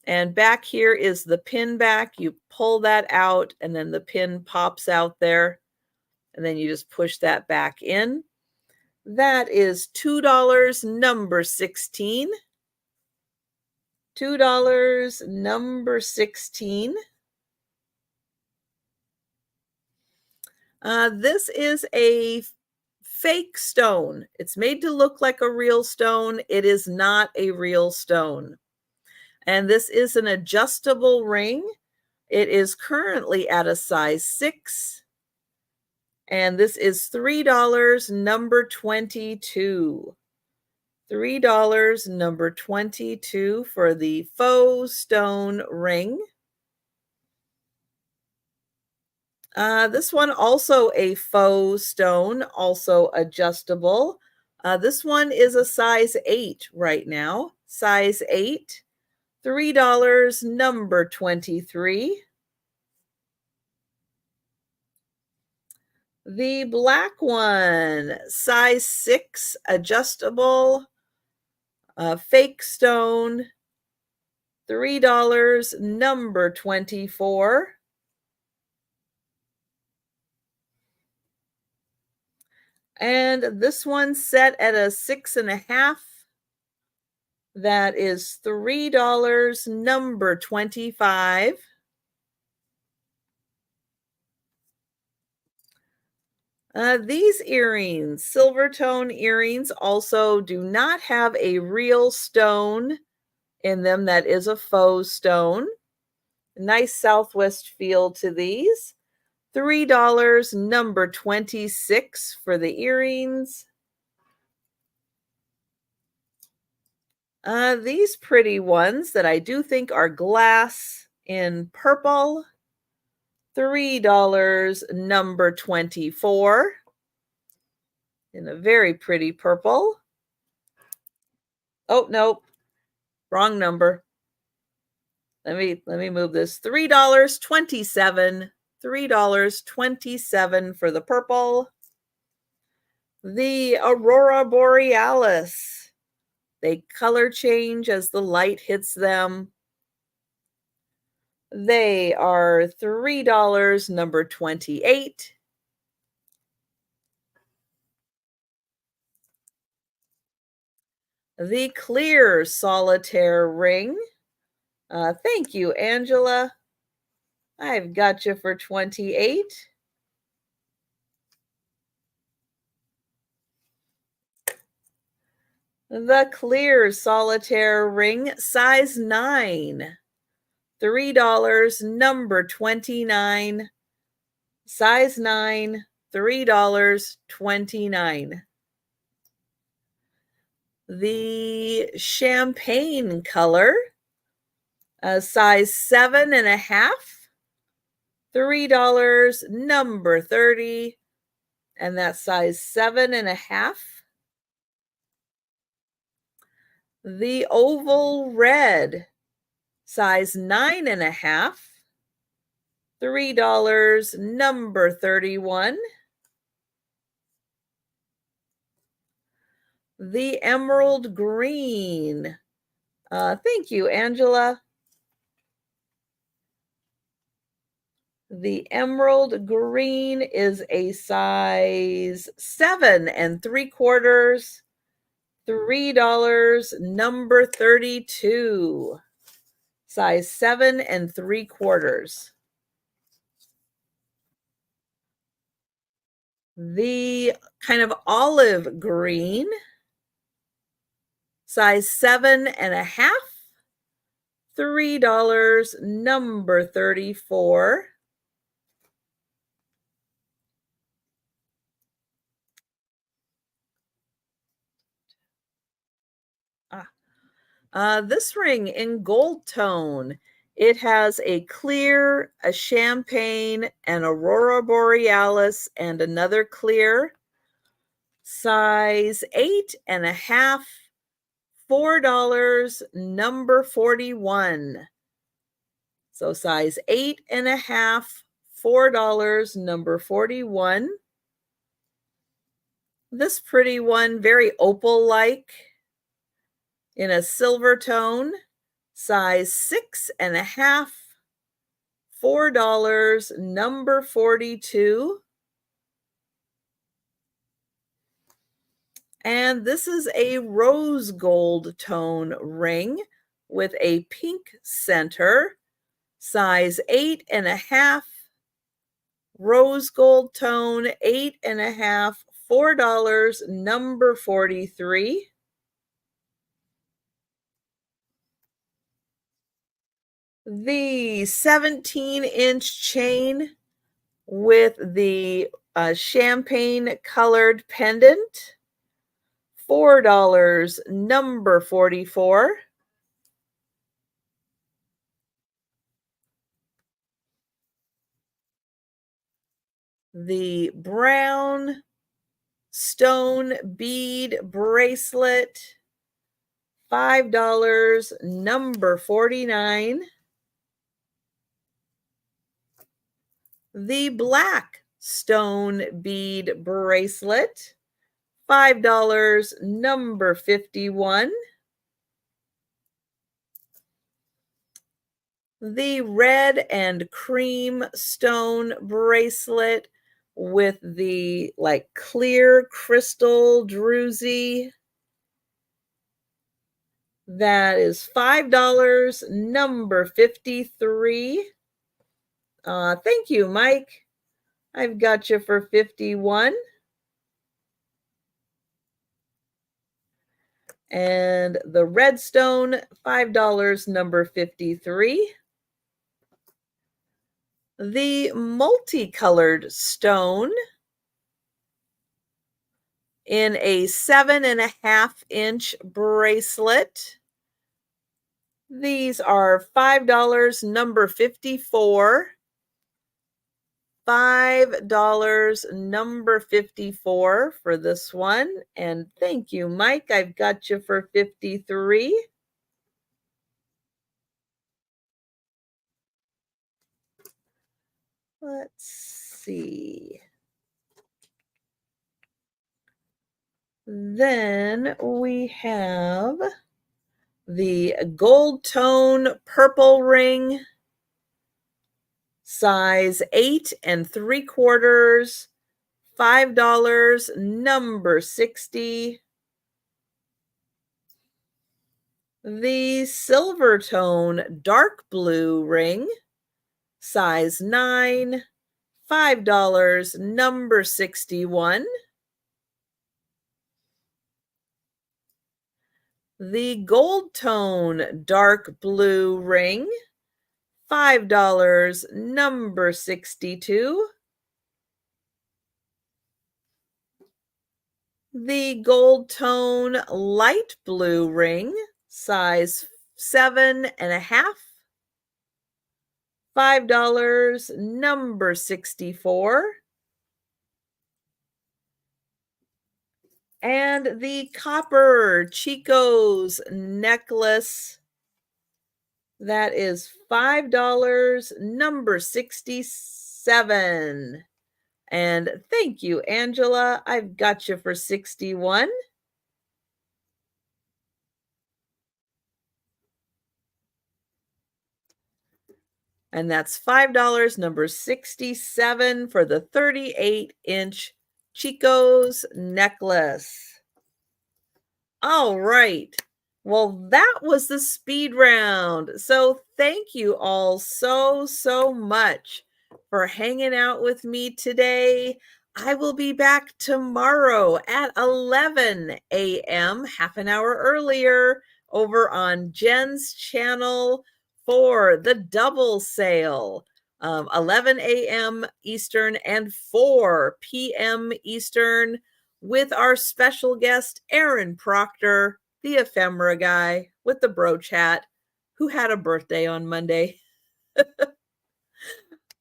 Speaker 1: And back here is the pin back. You pull that out and then the pin pops out there. And then you just push that back in. That is $2 number 16. $2 number 16. This is a fake stone. It's made to look like a real stone. It is not a real stone. And this is an adjustable ring. It is currently at a size 6. And this is $3 number 22. $3 number 22 for the faux stone ring. This one also a faux stone, also adjustable. This one is a size 8 right now. Size 8. $3 number 23. The black one, size 6, adjustable, fake stone, $3 number 24. And this one set at a 6.5. That is $3 number 25. These earrings, silver tone earrings, also do not have a real stone in them. That is a faux stone. Nice Southwest feel to these. $3, number 26 for the earrings. These pretty ones that I do think are glass in purple. $3, number 24 in a very pretty purple. Oh, nope, wrong number. Let me move this. $3.27. $3.27 for the purple. The Aurora Borealis. They color change as the light hits them. They are $3, number 28. The clear solitaire ring. Thank you, Angela. I've got you for 28. The clear solitaire ring, size 9. $3, number 29. Size 9, $3.29. The champagne color, size 7.5. $3, number 30. And that's size 7.5. The oval red, size 9.5. $3, number 31. The emerald green. Thank you, Angela. The emerald green is a size 7.75. $3, number 32. Size 7.75. The kind of olive green, size 7.5. $3, number 34. This ring in gold tone. It has a clear, a champagne, an aurora borealis, and another clear. Size 8.5. $4, number 41. So size 8.5. $4, number 41. This pretty one, very opal-like, in a silver tone, size 6.5. $4, number 42. And this is a rose gold tone ring with a pink center, size 8.5. Rose gold tone, 8.5. $4, number 43. The 17-inch chain with the champagne colored pendant, $4, number 44. The brown stone bead bracelet, $5, number 49. The black stone bead bracelet, $5, number 51. The red and cream stone bracelet with the like clear crystal druzy, that is $5, number 53. Thank you, Mike. I've got you for 51. And the redstone, $5, number 53. the multicolored stone in a 7.5-inch bracelet. These are $5, number 54. $5, number 54 for this one. And thank you, Mike. I've got you for 53. Let's see. Then we have the gold tone purple ring, size 8 3/4, $5, number 60. The silver tone dark blue ring, size 9, $5, number 61. The gold tone dark blue ring, $5, number 62. The gold tone light blue ring, size 7.5, $5, number 64. And the copper Chico's necklace, that is $5, number 67. And thank you, Angela. I've got you for 61. And that's $5, number 67 for the 38-inch Chico's necklace. All right. Well, that was the speed round. So thank you all so much for hanging out with me today. I will be back tomorrow at 11 a.m., half an hour earlier, over on Jen's channel for the double sale. 11 a.m. Eastern and 4 p.m. Eastern, with our special guest, Aaron Proctor, the ephemera guy with the brooch hat, who had a birthday on Monday.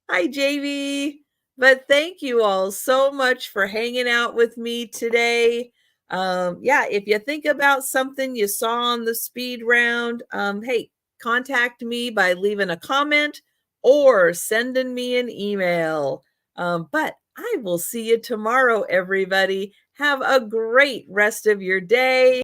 Speaker 1: Hi, JV. But thank you all so much for hanging out with me today. Yeah, if you think about something you saw on the speed round, hey, contact me by leaving a comment or sending me an email. But I will see you tomorrow, everybody. Have a great rest of your day.